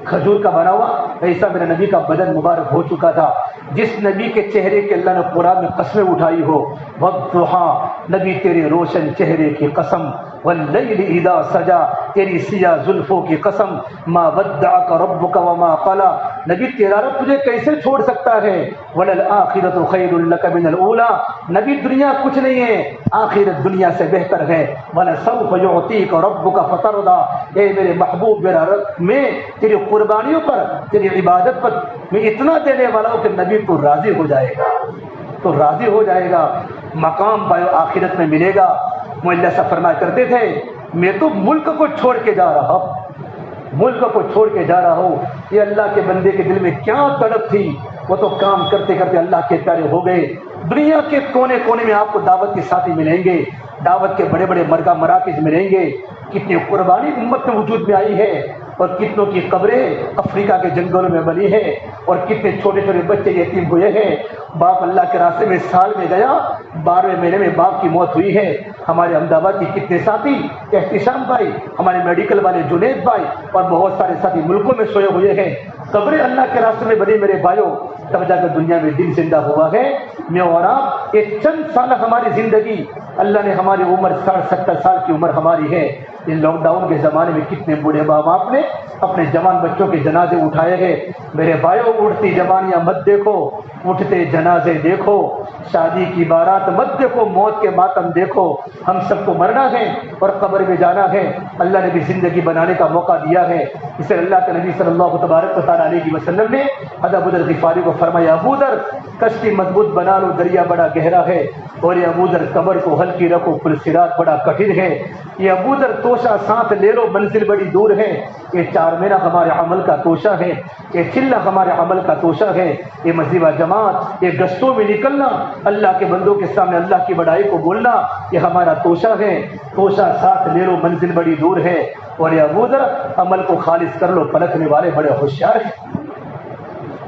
کھجور کا بنا ہوا, ایسا میرے نبی کا بدن مبارک ہو چکا تھا. جس نبی کے چہرے کے اللہ نے قرآن میں قسمیں اٹھائی ہو, والضحیٰ, نبی تیرے روشن چہرے کی قسم, واللیل اذا سجا, تیری سیاہ زلفوں کی قسم ما ودعک ربک وما قلا، نبی تیرا رب تجھے کیسے چھوڑ سکتا ہے؟ وللآخرۃ خیر لک من الاولی، نبی دنیا کچھ نہیں ہے، آخرت دنیا سے بہتر ہے۔ ولسوف یعطیک ربک فترضی، اے میرے محبوب میرا رب میں تیری قربانیوں پر تیری عبادت پر میں اتنا دینے والا ہوں کہ نبی تو راضی ہو جائے گا، تو راضی ہو جائے گا، مقام پاؤ آخرت میں ملے گا۔ معلیٰ صاحب فرمایا کرتے تھے میں تو ملک کو چھوڑ کے جا رہا ہوں، ملک کو چھوڑ کے جا رہا ہوں، یہ اللہ کے بندے کے دل میں کیا تڑپ تھی، وہ تو کام کرتے کرتے اللہ کے پیارے ہو گئے۔ دنیا کے کونے کونے میں آپ کو دعوت کے ساتھی ملیں گے، دعوت کے بڑے بڑے مرکز مراکز ملیں گے، کتنی قربانی امت میں وجود میں آئی ہے، اور کتنوں کی قبریں افریقہ کے جنگلوں میں بنی ہے، اور کتنے چھوٹے چھوٹے بچے یتیم ہوئے ہیں۔ باپ اللہ کے راستے میں سال میں گیا، 12ویں مہینے میں باپ کی موت ہوئی ہے۔ ہمارے احمد آباد کے کتنے ساتھی، احتشام بھائی، ہمارے میڈیکل والے جنید بھائی، اور بہت سارے ساتھی ملکوں میں سوئے ہوئے ہیں، قبریں اللہ کے راستے میں بنی میرے بھائیوں، تب جا کر دنیا میں دل زندہ ہوا ہے۔ میں اور آپ ایک چند سال ہماری زندگی، اللہ نے ہماری عمر 60-70 سال کی عمر ہماری ہے۔ اس لاک ڈاؤن کے زمانے میں کتنے بوڑھے ماں باپ نے اپنے جوان بچوں کے جنازے اٹھائے ہیں۔ میرے بھائیوں، اٹھتی جوانیاں مت دیکھو، اٹھتے جنازے دیکھو، شادی کی بارات مت دیکھو، موت کے ماتم دیکھو۔ ہم سب کو مرنا ہے اور قبر میں جانا ہے، اللہ نے بھی زندگی بنانے کا موقع دیا ہے۔ اسے اللہ کے نبی صلی اللہ تبارک و تعالیٰ علیہ وسلم نے ابو ذر غفاری کو فرمایا، ابو ذر کشتی مضبوط بنا لو، دریا بڑا گہرا ہے، اور یہ ابو ذر قبر کو ہلکی رکھو، پل صراط بڑا کٹھن ہے، یہ ابو ذر توشہ ساتھ لے لو، منزل بڑی دور ہے، یہ 4 مہینہ ہمارے عمل کا توشہ ہے، یہ چلہ ہمارے عمل کا توشہ ہے، یہ مصیبہ جماعت، یہ گشتوں میں نکلنا، اللہ کے بندوں کے سامنے اللہ کی بڑائی کو بولنا، یہ ہمارا توشہ ہے، توشہ ساتھ لے لو، منزل بڑی دور ہے، اور یہ ابو ذر عمل کو خالص کر لو، پرکھنے والے بڑے ہوشیار ہیں،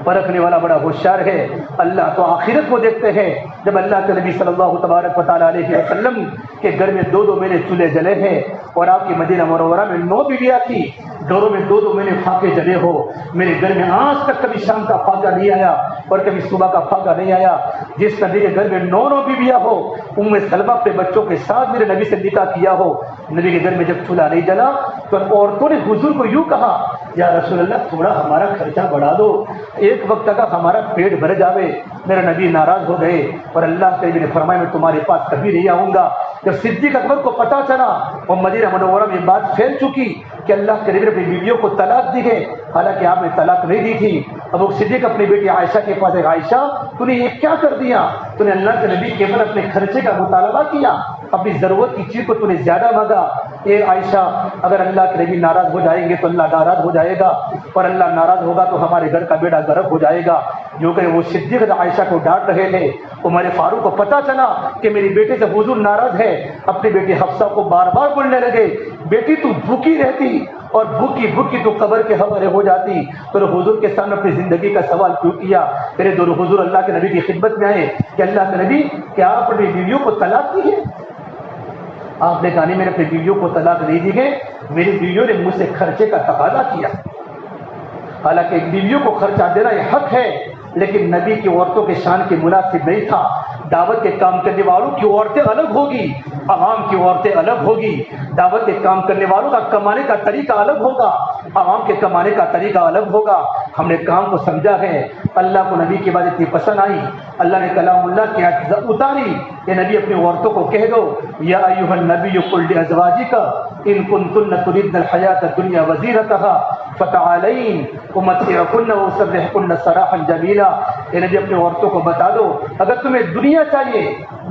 پرکھنے والا بڑا ہوشیار ہے۔ اللہ تو آخرت کو دیکھتے ہیں۔ جب اللہ کے نبی صلی اللہ تبارک و تعالیٰ علیہ وسلم کے گھر میں 2 مہینے چولہے جلے ہیں، اور آپ کی مدینہ منورہ میں 9 بیویاں تھی، گھروں میں 2 مہینے فاقے جلے ہو، میرے گھر میں آج تک کبھی شام کا فاقہ نہیں آیا اور کبھی صبح کا فاقہ نہیں آیا۔ جس نبی کے گھر میں 9 بیویاں ہو، ام سلمہ اپنے بچوں کے ساتھ میرے نبی سے نکاح کیا ہو، نبی کے گھر میں جب چولہا نہیں جلا تو عورتوں نے حضور کو یوں کہا، یا رسول اللہ تھوڑا ہمارا خرچہ بڑھا دو، ایک وقت کا ہمارا پیٹ بھر جاوے۔ میرا نبی ناراض ہو گئے، اور اللہ کے نبی نے فرمایا میں تمہارے پاس کبھی نہیں آؤں گا۔ جب صدیق اکبر کو پتا چلا اور مدینہ منورہ میں بات پھیل چکی کہ اللہ کے نبی نے اپنی بیویوں کو طلاق دی ہے، حالانکہ آپ نے طلاق نہیں دی تھی، اب وہ صدیق اپنی بیٹی عائشہ کے پاس ہے، عائشہ تو نے یہ کیا کر دیا؟ تو نے اللہ کے نبی کے اپنے خرچے کا مطالبہ کیا، اپنی ضرورت کی چیز کو تو نے زیادہ مانگا۔ اے عائشہ، اگر اللہ کے نبی ناراض ہو جائیں گے تو اللہ ناراض ہو جائے گا، اور اللہ ناراض ہوگا تو ہمارے گھر کا بیڑا غرق ہو جائے گا۔ جو کہ وہ صدیق عائشہ کو ڈانٹ رہے تھے، عمر فاروق کو پتا چلا کہ میری بیٹے سے حضور ناراض ہے، اپنی بیٹی حفصہ کو بار بار بولنے لگے، بیٹی تو بھوکی رہتی اور بھوکی بھوکی تو قبر کے حوالے ہو جاتی، تو حضور کے سامنے اپنی زندگی کا سوال کیوں کیا؟ میرے دونوں حضور اللہ کے نبی کی خدمت میں آئے کہ اللہ کے نبی کیا آپ اپنی بیویوں کو طلاق دی ہے؟ آپ نے کہا نہیں، میں نے اپنی بیویوں کو طلاق نہیں دی ہے، میری بیویوں نے مجھ سے خرچے کا تقاضا کیا۔ حالانکہ بیویوں کو خرچہ دینا یہ حق ہے، لیکن نبی کی عورتوں کے شان کے مناسب نہیں تھا۔ دعوت کے کام کرنے والوں کی عورتیں الگ ہوگی، عوام کی عورتیں الگ ہوگی، دعوت کے کام کرنے والوں کا کمانے کا طریقہ الگ ہوگا، عوام کے کمانے کا طریقہ الگ ہوگا۔ ہم نے کام کو سمجھا ہے، اللہ کو نبی کی بات اتنی پسند آئی، اللہ نے کلام اللہ کی آیت اتاری کہ نبی اپنی عورتوں کو کہہ دو، یا ایھا النبی قل لازواجک ان کنتن تردن الحیاۃ الدنیا وزینتها فتعالین امتعکن واسرحکن سراحا جمیلا۔ اے نبی اپنی عورتوں کو بتا دو، اگر تمہیں دنیا چاہیے،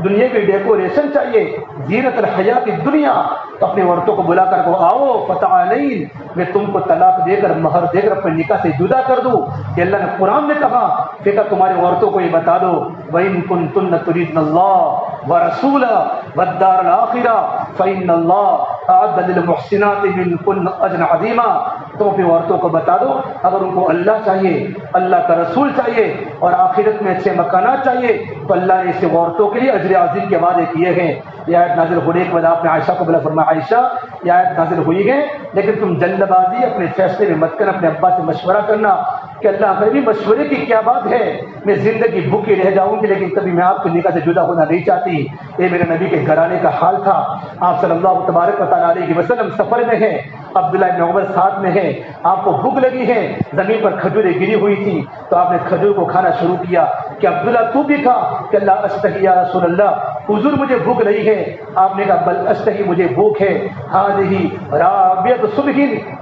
دنیا کی ڈیکوریشن چاہیے، زینت الحیات الدنیا، تو اپنی عورتوں کو بلا کر کو آؤ، فتعالین، میں تم کو طلاق دے کر مہر دے کر اپنے نکاح سے جدا کر دوں۔ کہ اللہ نے قرآن میں کہا کہ تمہاری عورتوں کو یہ بتا دو، وَإِن كُنتُنَّ تُرِيدْنَ اللَّهَ وَرَسُولَهُ وَالدَّارَ الْآخِرَةَ فَإِنَّ اللَّهَ أَعَدَّ لِلْمُحْسِنَاتِ مِنكُنَّ أَجْرًا عَظِيمًا۔ تم اپنی عورتوں کو بتا دو، اگر ان کو اللہ چاہیے، اللہ کا رسول چاہیے، اور آخرت میں اچھے مکانات چاہیے، تو اللہ نے اس عورتوں کے لیے اجر عظیم کے وعدے کیے ہیں۔ یہ آیت نازل ہونے کے بعد آپ نے عائشہ کو بلا فرمایا، عائشہ یہ آیت نازل ہوئی ہے، لیکن تم جلد بازی اپنے فیصلے میں مت کرنا، اپنے ابا سے مشورہ کرنا کہ اللہ کے نبی مشورے کی کیا بات ہے، میں زندگی بھوکی رہ جاؤں گی لیکن کبھی میں آپ کے نکاح سے جدا ہونا نہیں چاہتی۔ یہ میرے نبی کے گھرانے کا حال تھا۔ آپ صلی اللہ تبارک و تعالیٰ علیہ وسلم سفر میں ہیں، عبداللہ ابن عمر ساتھ میں ہیں، آپ کو بھوک لگی ہے، زمین پر کھجوریں گری ہوئی تھی تو آپ نے کھجور کو کھانا شروع کیا کہ عبداللہ تو بھی کھا، کہ اللہ اشتہی یا رسول اللہ، حضور مجھے بھوک نہیں ہے۔ آپ نے کہا بل اشتہی، مجھے بھوک ہے، ہذہ رابعۃ صبح،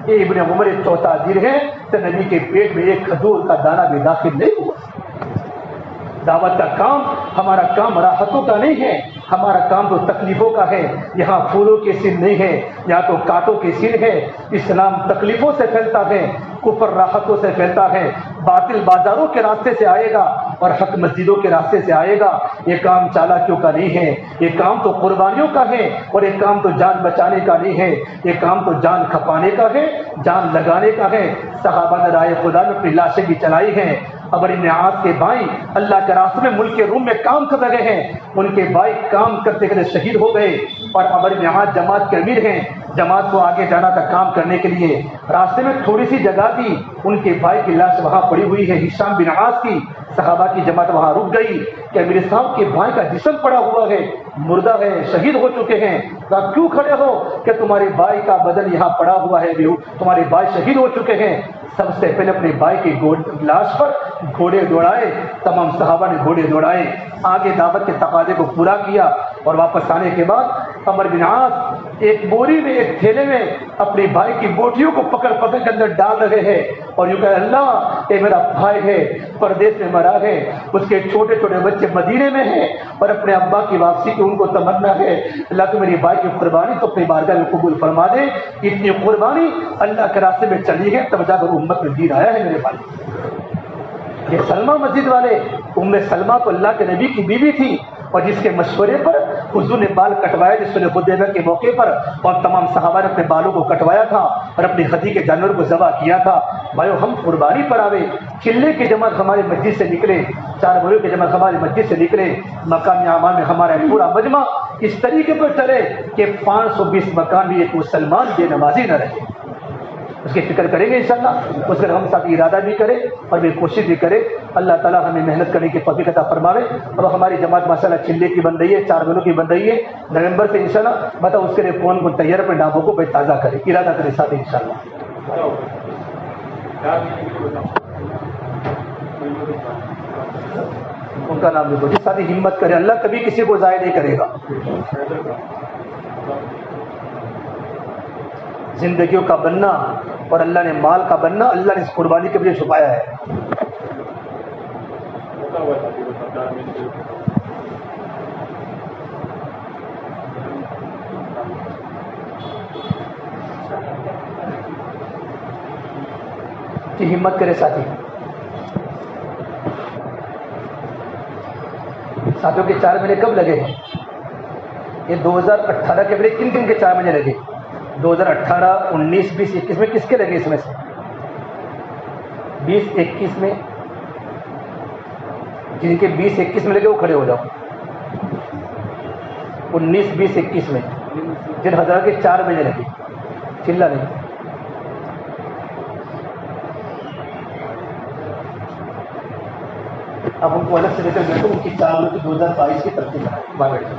یہ ابن عمر چوتھا دن ہے تو نبی کے پیٹ میں ایک کھجور کا دانہ بھی داخل نہیں ہوا۔ دعوت کا کام، ہمارا کام راحتوں کا نہیں ہے، ہمارا کام تو تکلیفوں کا ہے۔ یہاں پھولوں کے سن نہیں ہے، یہاں تو کانٹوں کے سن ہے۔ اسلام تکلیفوں سے پھیلتا ہے، کفر راحتوں سے پھیلتا ہے، باطل بازاروں کے راستے سے آئے گا اور حق مسجدوں کے راستے سے آئے گا۔ یہ کام چالاکیوں کا نہیں ہے، یہ کام تو قربانیوں کا ہے، اور یہ کام تو جان بچانے کا نہیں ہے، یہ کام تو جان کھپانے کا ہے، جان لگانے کا ہے۔ صحابہ نے رائے خدا میں اپنی لاشیں بھی چلائی ہیں۔ عمر بن عاص کے بھائی اللہ کے راستے میں ملک روم میں کام کر رہے ہیں، ان کے بھائی کام کرتے کرتے شہید ہو گئے، اور عمر بن عاص جماعت کے امیر ہیں، جماعت کو آگے جانا تھا کام کرنے کے لیے، راستے میں تھوڑی سی جگہ تھی، ان کے بھائی کی لاش وہاں پڑی ہوئی ہے، ہشام بن عاص کی۔ صحابہ کی جماعت وہاں رک گئی کہ میرے صاحب کے بھائی کا جسم پڑا ہوا ہے، مردہ ہے، شہید ہو چکے ہیں، آپ کیوں کھڑے ہو؟ کہ تمہارے بھائی کا بدن یہاں پڑا ہوا ہے، تمہارے بھائی شہید ہو چکے ہیں۔ سب سے پہلے اپنے بھائی کی لاش پر گھوڑے دوڑائے، تمام صحابہ نے گھوڑے دوڑائے، آگے دعوت کے تقاضے کو پورا کیا، اور واپس آنے کے بعد عمر بن عاص ایک بوری میں، ایک تھیلے میں اپنے بھائی کی بوٹیوں کو پکڑ پکڑ کے اندر ڈال رہے ہیں، اور یوں کہ اللہ، اے میرا بھائی ہے، پردیس میں مرا ہے، اس کے چھوٹے چھوٹے بچے مدینے میں ہیں، اور اپنے ابا کی واپسی کی ان کو تمنا ہے، اللہ تو میری بھائی کی قربانی تو اپنی بارگاہ میں قبول فرما دے۔ اتنی قربانی اللہ کے راستے میں چلی ہے، تب جا کر امت میں دین آیا ہے میرے بھائی۔ یہ سلمہ مسجد والے، ام سلمہ تو اللہ کے نبی کی بیوی تھی، اور جس کے مشورے پر حضور نے بال کٹوایا جس نے حدیبیہ کے موقع پر، اور تمام صحابہ نے اپنے بالوں کو کٹوایا تھا اور اپنی ہدی کے جانور کو ذبح کیا تھا۔ بھائیو، ہم قربانی پر آوے، چلے کی جماعت ہماری مسجد سے نکلے، چار بھائیوں کی جماعت ہماری مسجد سے نکلے، مقامی اعمال میں ہمارا پورا مجمع اس طریقے پر چلے کہ 520 مکان بھی ایک مسلمان بے نمازی نہ رہے۔ اس کی فکر کریں گے انشاءاللہ، اس پر ہم ساتھ ارادہ بھی کریں اور بھی کوشش بھی کریں۔ اللہ تعالیٰ ہمیں محنت کرنے کی توفیق عطا فرماوے۔ اب ہماری جماعت ماشاءاللہ چلے کی بن رہی ہے، 4 مہینوں کی بن رہی ہے، نومبر سے انشاءاللہ بتاؤ اس کے لیے فون کو تیار اپنے ناموں کو تازہ کریں، ارادہ کریں ساتھ انشاءاللہ۔ ان کا نام لکھو جی، ساتھ ہمت کرے، اللہ کبھی کسی کو ضائع نہیں کرے گا۔ زندگیوں کا بننا اور اللہ نے مال کا بننا، اللہ نے اس قربانی کے لیے چھپایا ہے۔ کہ ہمت کرے ساتھی۔ ساتھیوں کے 4 مہینے کب لگے ہیں؟ یہ 2018 کے پہلے کن کے 4 مہینے لگے؟ 2018، 19، 20، 21 میں کس کے لگے؟ اس میں سے 20، 21 میں جن کے 20، 21 میں لگے وہ کھڑے ہو جاؤ۔ 19، 20، 21 میں جن حضرات کے 4 مہینے لگے، چلا نہیں۔ اب ان کو الگ سے لے کر بیٹھو، ان کی 4 مہینے کی 2022 کی ترتیب ہے، وہاں بیٹھو۔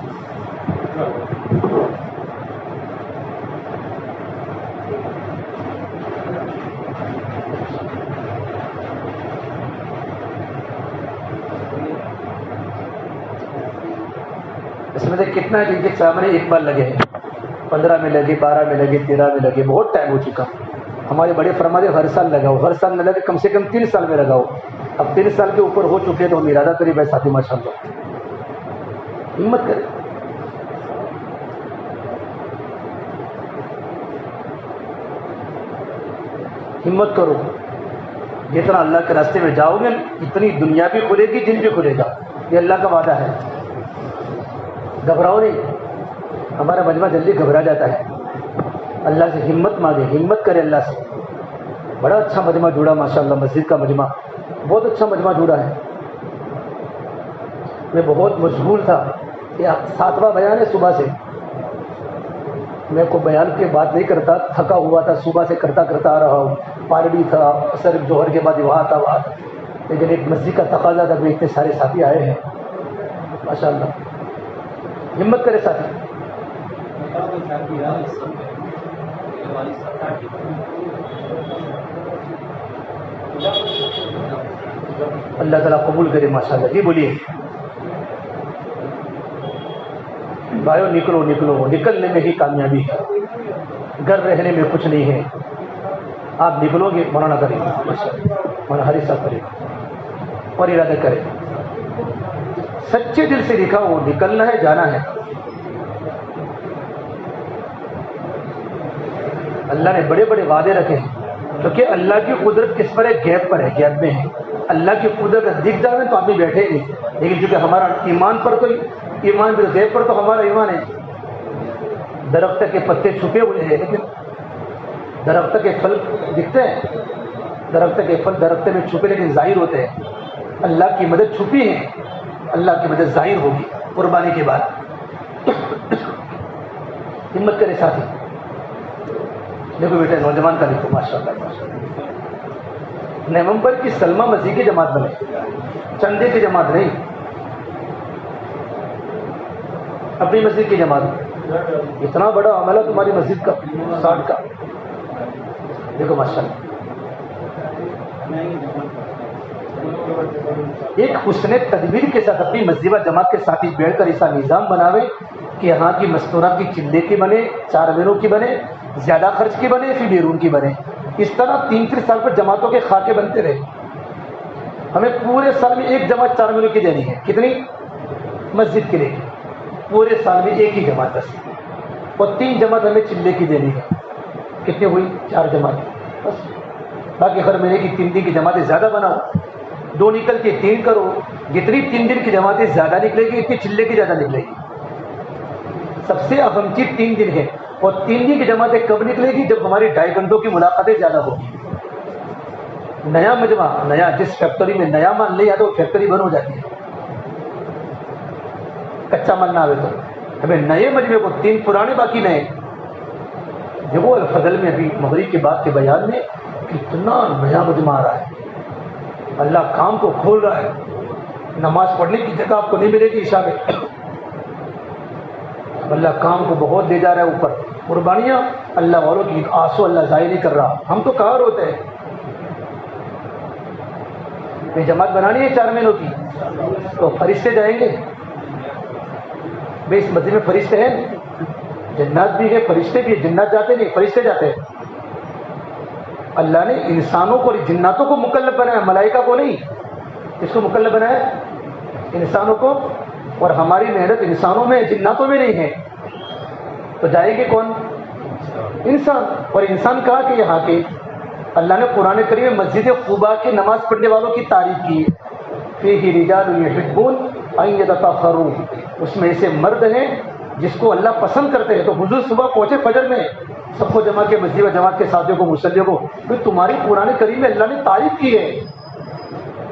اس میں سے کتنا ہے جن کے 4 مہینے ایک بار لگے ہیں؟ 15 میں لگے، 12 میں لگے، 13 میں لگے، بہت ٹائم ہو چکا۔ ہمارے بڑے فرماتے ہر سال لگاؤ، ہر سال نہ لگے کم سے کم 3 سال میں لگاؤ۔ اب 3 سال کے اوپر ہو چکے تو ہم ارادہ کریں بھائی ساتھی ماشاء اللہ ہمت کریں۔ ہمت کرو، جتنا اللہ کے راستے میں جاؤ گے اتنی دنیا بھی کھلے گی، دن بھی کھلے گا، یہ اللہ کا وعدہ ہے۔ گھبراؤ نہیں، ہمارا مجمع جلدی گھبرا جاتا ہے۔ اللہ سے ہمت مانگے، ہمت کرے اللہ سے۔ بڑا اچھا مجمع جڑا ماشاءاللہ، مسجد کا مجمع بہت اچھا مجمع جڑا ہے۔ میں بہت مشغول تھا، یہ 7واں بیان ہے صبح سے، میں کو بیان کی بات نہیں کرتا، تھکا ہوا تھا، صبح سے کرتا آ رہا ہوں، پارڈی تھا، اثر جوہر کے بعد وہاں تھا، لیکن ایک مسجد کا تقاضا تھا، اتنے سارے ساتھی آئے ہیں ماشاءاللہ۔ ہمت کرے ساتھی۔ اللہ تعالیٰ قبول کرے ماشاءاللہ. جی بولیے بھائیو، نکلو نکلو، نکلنے میں ہی کامیابی ہے، گھر رہنے میں کچھ نہیں ہے. آپ نکلو گے مولانا کریں مولانا حری صاحب کریں اور ارادہ کریں، سچے دل سے لکھا وہ نکلنا ہے، جانا ہے. اللہ نے بڑے بڑے وعدے رکھے ہیں، کیونکہ اللہ کی قدرت کس پر ہے؟ غیب پر ہے، غیب میں ہے. اللہ کی قدرت دکھ جائے تو آدمی بیٹھے نہیں، لیکن کیونکہ ہمارا ایمان پر تو ایمان بھی، غیب پر تو ہمارا ایمان ہے. درخت کے پتے چھپے ہوئے ہیں لیکن درخت کے پھل دکھتے ہیں، درخت کے پھل درخت میں چھپے لیکن ظاہر ہوتے ہیں. اللہ کی مدد چھپی ہے، اللہ کی مدد ظاہر ہوگی قربانی کے بعد. ہمت کرے ساتھی. دیکھو بیٹا نوجوان کا دیکھو ماشاء اللہ، نومبر کی سلمہ مسیح کی جماعت بنے، چندے کی جماعت نہیں، اپنی مسجد کی جماعت. اتنا بڑا عمل ہے تمہاری مسجد کا 60 کا. دیکھو ماشاء اللہ، ایک حسن تدبیر کے ساتھ اپنی مسجد و جماعت کے ساتھ ہی بیٹھ کر ایسا نظام بناوے کہ یہاں کی مستورات کی چلے کی بنے، 4 مہینوں کی بنے، زیادہ خرچ کی بنے، پھر بیرون کی بنے. اس طرح 3-3 سال پر جماعتوں کے خاکے بنتے رہے. ہمیں پورے سال میں ایک جماعت 4 مہینوں کی دینی ہے. کتنی؟ مسجد کے لیے پورے سال میں ایک ہی جماعت بس، اور 3 جماعت ہمیں چلے کی دینی ہے. کتنی ہوئی؟ 4 جماعت بس. باقی ہر مہینے کی 3 دن کی جماعتیں زیادہ بناؤ، 2 نکل کے 3 کرو. جتنی 3 دن کی جماعتیں زیادہ نکلے گی اتنی چلے کی زیادہ نکلے گی. سب سے اہم چیز 3 دن ہے، اور 3 دن کی جماعتیں کب نکلے گی؟ جب ہماری 2.5 گھنٹوں کی ملاقاتیں زیادہ ہوگی. نیا مجمع، نیا جس فیکٹری میں نیا مال نہیں آتا وہ فیکٹری بند ہو جاتی ہے، کچا مال نہ آئے تو. ہمیں نئے مجمع کو 3 پرانے باقی نئے. دیکھو الفضل میں ابھی مغرب کے بعد کے بیان میں کتنا نیا مجمع آ رہا ہے. اللہ کام کو کھول رہا ہے. نماز پڑھنے کی جگہ آپ کو نہیں ملے گی عشاء میں. اللہ کام کو بہت لے جا رہا ہے اوپر. قربانیاں اللہ والوں کی آنسو اللہ ضائع نہیں کر رہا. ہم تو کہاں روتے ہیں. یہ جماعت بنانی ہے 4 مہینوں کی تو فرشتے جائیں گے. بھائی اس مسجد میں فرشتے ہیں، جنات بھی ہے، فرشتے بھی ہیں. جنات جاتے نہیں، فرشتے جاتے ہیں. اللہ نے انسانوں کو اور جناتوں کو مکلف بنایا، ملائکہ کو نہیں. اس کو مکلف بنایا انسانوں کو، اور ہماری محنت انسانوں میں جناتوں میں نہیں ہے. تو جائے گے کون؟ انسان. اور انسان کہا کہ یہاں کے اللہ نے قرآن کریم میں مسجد قباء کے نماز پڑھنے والوں کی تعریف کی. فیہ رجال یحبون ان یتطہروا، اس میں ایسے مرد ہیں جس کو اللہ پسند کرتے ہیں. تو حضور صبح پہنچے فجر میں، سب کو جمع کے مسجد و جماعت کے ساتھیوں کو، مسلیوں کو، تو تمہاری قرآن کریم میں اللہ نے تعریف کی ہے.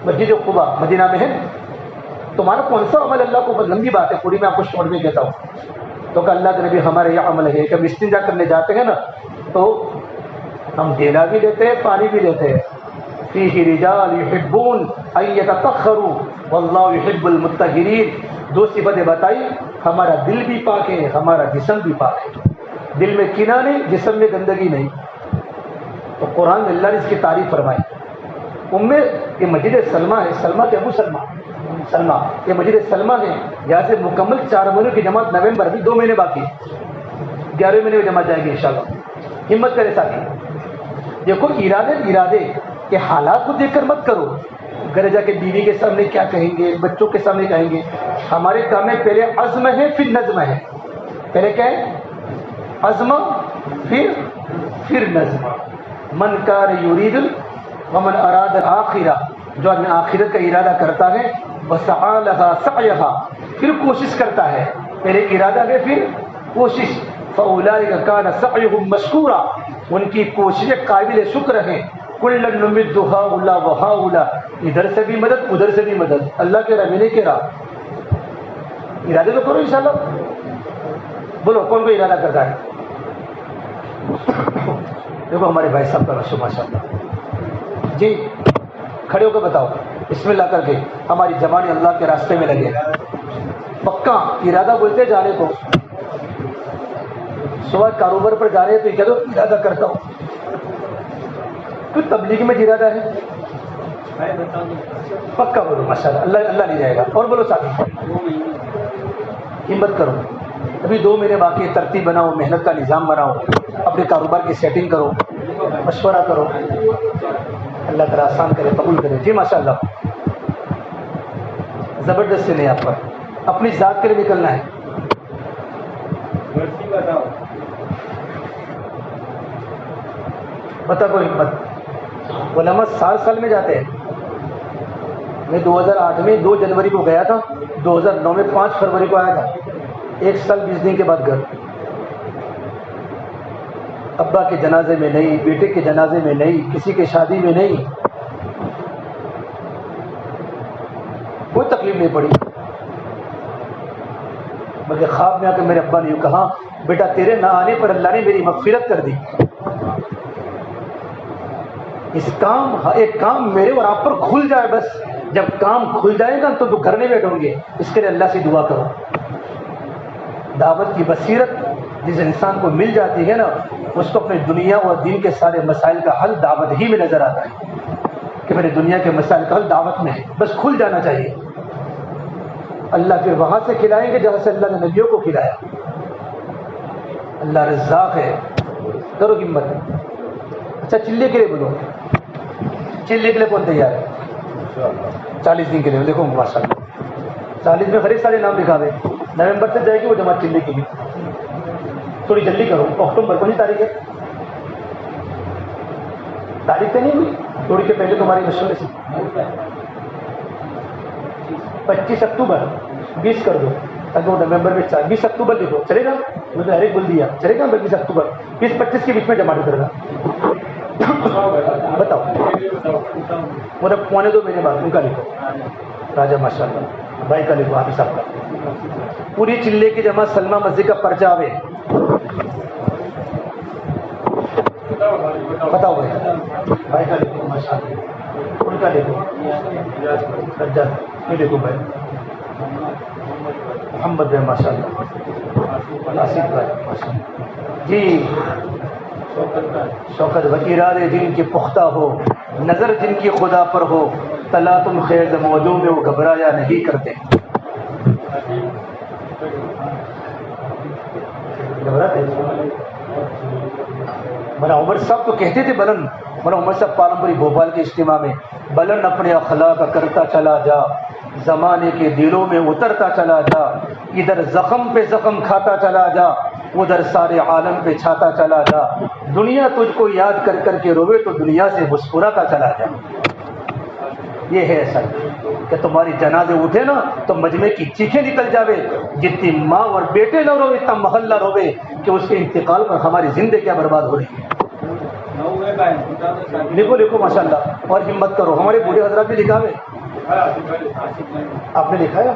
مسجد قباء مدینہ میں ہے. تمہارا کون سا عمل اللہ کو؟ لمبی بات ہے پوری، میں آپ کو شارٹ میں کہتا ہوں. تو کہ اللہ کے نبی ہمارے یہ عمل ہے کہ ہم استنجا کرنے جاتے ہیں نا تو ہم دینا بھی لیتے ہیں، پانی بھی لیتے ہیں. فیہ رجال یحبون ان یتطہروا واللہ یحب المطہرین. 2 صفتیں بتائی. ہمارا دل بھی پاک ہے، ہمارا جسم بھی پاک ہے. دل میں کینہ نہیں، جسم میں گندگی نہیں. تو قرآن میں اللہ نے اس کی تعریف فرمائی. یہ مسجد سلمہ ہے، سلمہ کے ابو سلمہ، یہ مسجد سلمہ ہے. یہاں سے مکمل 4 مہینوں کی جماعت نومبر، ابھی 2 مہینے باقی، 11ویں مہینے میں جماعت جائے گی انشاءاللہ. ہمت کرے ساتھی. دیکھو ارادے کہ حالات کو دیکھ کر مت کرو. گھر جا کے بیوی کے سامنے کیا کہیں گے، بچوں کے سامنے کہیں گے. ہمارے کام میں پہلے عزم ہے پھر نظم ہے. پہلے کیا ہے؟ عزم پھر نظم. من کان یرید ومن اراد الآخرہ، جو آدمی آخرت کا ارادہ کرتا ہے، وسعی لہا سعیہا، پھر کوشش کرتا ہے. پہلے ارادہ ہے پھر کوشش. فاولئک کان سعیہم مشکورا، ان کی کوششیں قابل شکر ہیں. کلا نمد ہؤلاء وہؤلاء، ادھر سے بھی مدد ادھر سے بھی مدد. اللہ کہہ رہا میں نہیں کہہ رہا. ارادے تو کرو انشاءاللہ. بولو کون کو ارادہ کرتا ہے؟ دیکھو ہمارے بھائی صاحب کا رشو ماشاء اللہ. جی کھڑے ہو کے بتاؤ بسم اللہ کر کے. ہماری زبانیں اللہ کے راستے میں لگے. پکا ارادہ بولتے جانے کو. صبح کاروبار پر جا رہے ہیں تو یہ کہہ دو ارادہ کرتا ہوں. تو تبلیغ میں ارادہ ہے پکا بولو ماشاء اللہ. اللہ نہیں جائے گا. اور بولو ساتھی ہمت کرو. ابھی 2 مہینے باقی ہے. ترتیب بناؤ, محنت کا نظام بناؤ, اپنے کاروبار کی سیٹنگ کرو, مشورہ کرو. اللہ تعالیٰ آسان کرے, قبول کرے. جی ماشاء اللہ. زبردست سے نہیں, آپ پر اپنی ذات کے لیے نکلنا ہے. بتا کوئی ہمت. علماء سال میں جاتے ہیں. میں 2008 میں 2 جنوری کو گیا تھا, 2009 میں 5 فروری کو آیا تھا. 1 سال 20 دن کے بعد گھر. ابا کے جنازے میں نہیں, بیٹے کے جنازے میں نہیں, کسی کے شادی میں نہیں, کوئی تکلیف نہیں پڑی. بلکہ خواب میں آ کے میرے ابا نے یوں کہا, بیٹا تیرے نہ آنے پر اللہ نے میری مغفرت کر دی. ایک کام میرے اور آپ پر کھل جائے بس. جب کام کھل جائے گا تو گھر نہیں بیٹھوں گے. اس کے لیے اللہ سے دعا کرو. دعوت کی بصیرت جس انسان کو مل جاتی ہے نا, اس کو اپنے دنیا اور دین کے سارے مسائل کا حل دعوت ہی میں نظر آتا ہے کہ میرے دنیا کے مسائل کا حل دعوت میں ہے. بس کھل جانا چاہیے. اللہ پھر وہاں سے کھلائیں گے جہاں سے اللہ نے نبیوں کو کھلایا. اللہ رزاق ہے. کرو ہمت. اچھا چلے کے لیے بولو. چلے کے لیے کون تیار ہے؟ 40 دن کے لیے. دیکھو ماشاء اللہ 40 میں ہر ایک سارے نام لکھا دے. نومبر سے جائے گی وہ جماعت چلے کی بھی. تھوڑی جلدی کرو. اکتوبر کون سی تاریخ ہے؟ تاریخ تو نہیں ہوئی تھوڑی کے پہلے تمہاری مشورے سے 25 اکتوبر 20 کر دو تاکہ وہ نومبر میں 20 اکتوبر لکھو. چلے گا؟ میں نے ہر ایک بول دیا. چلے گا 20 اکتوبر 20-25 کے بیچ میں جمع کرے گا. بتاؤ. وہ 1.25 مہینے بعد ان کا لکھو. راجہ ماشاء اللہ بھائی کا لکھو. حافظ صاحب کا. پوری چلے کی جمع سلمہ مسجد کا پرچہ آوے. بتاؤ بھائی. بھائی کا لکھو ماشاء اللہ. ان کا لکھو. یہ لکھو بھائی. محمد بھائی ماشاء اللہ. ناصر بھائی ماشاء اللہ. جی شوکت ارادے جن کے پختہ ہو, نظر جن کی خدا پر ہو, تلا تم خیز موجوں میں وہ گھبرایا نہیں کرتے. گھبراتے مولانا عمر صاحب تو کہتے تھے بلند. مولانا عمر صاحب پالمپوری بھوپال کے اجتماع میں, بلند اپنے اخلاق کرتا چلا جا, زمانے کے دلوں میں اترتا چلا جا, ادھر زخم پہ زخم کھاتا چلا جا, ادھر سارے عالم پہ چھاتا چلا جا. دنیا تجھ کو یاد کر کر کے روے تو دنیا سے مسکراتا چلا جا. یہ ہے اصل کہ تمہاری جنازے اٹھے نا تو مجمع کی چیخیں نکل جاوے. جتنی ماں اور بیٹے نہ روے اتنا محلہ روے کہ اس کے انتقال پر ہماری زندگی کیا برباد ہو رہی ہے. لکھو لکھو ماشاء اللہ. اور ہمت کرو. ہمارے بوڑھے حضرات بھی لکھا ہوئے. آپ نے لکھا ہے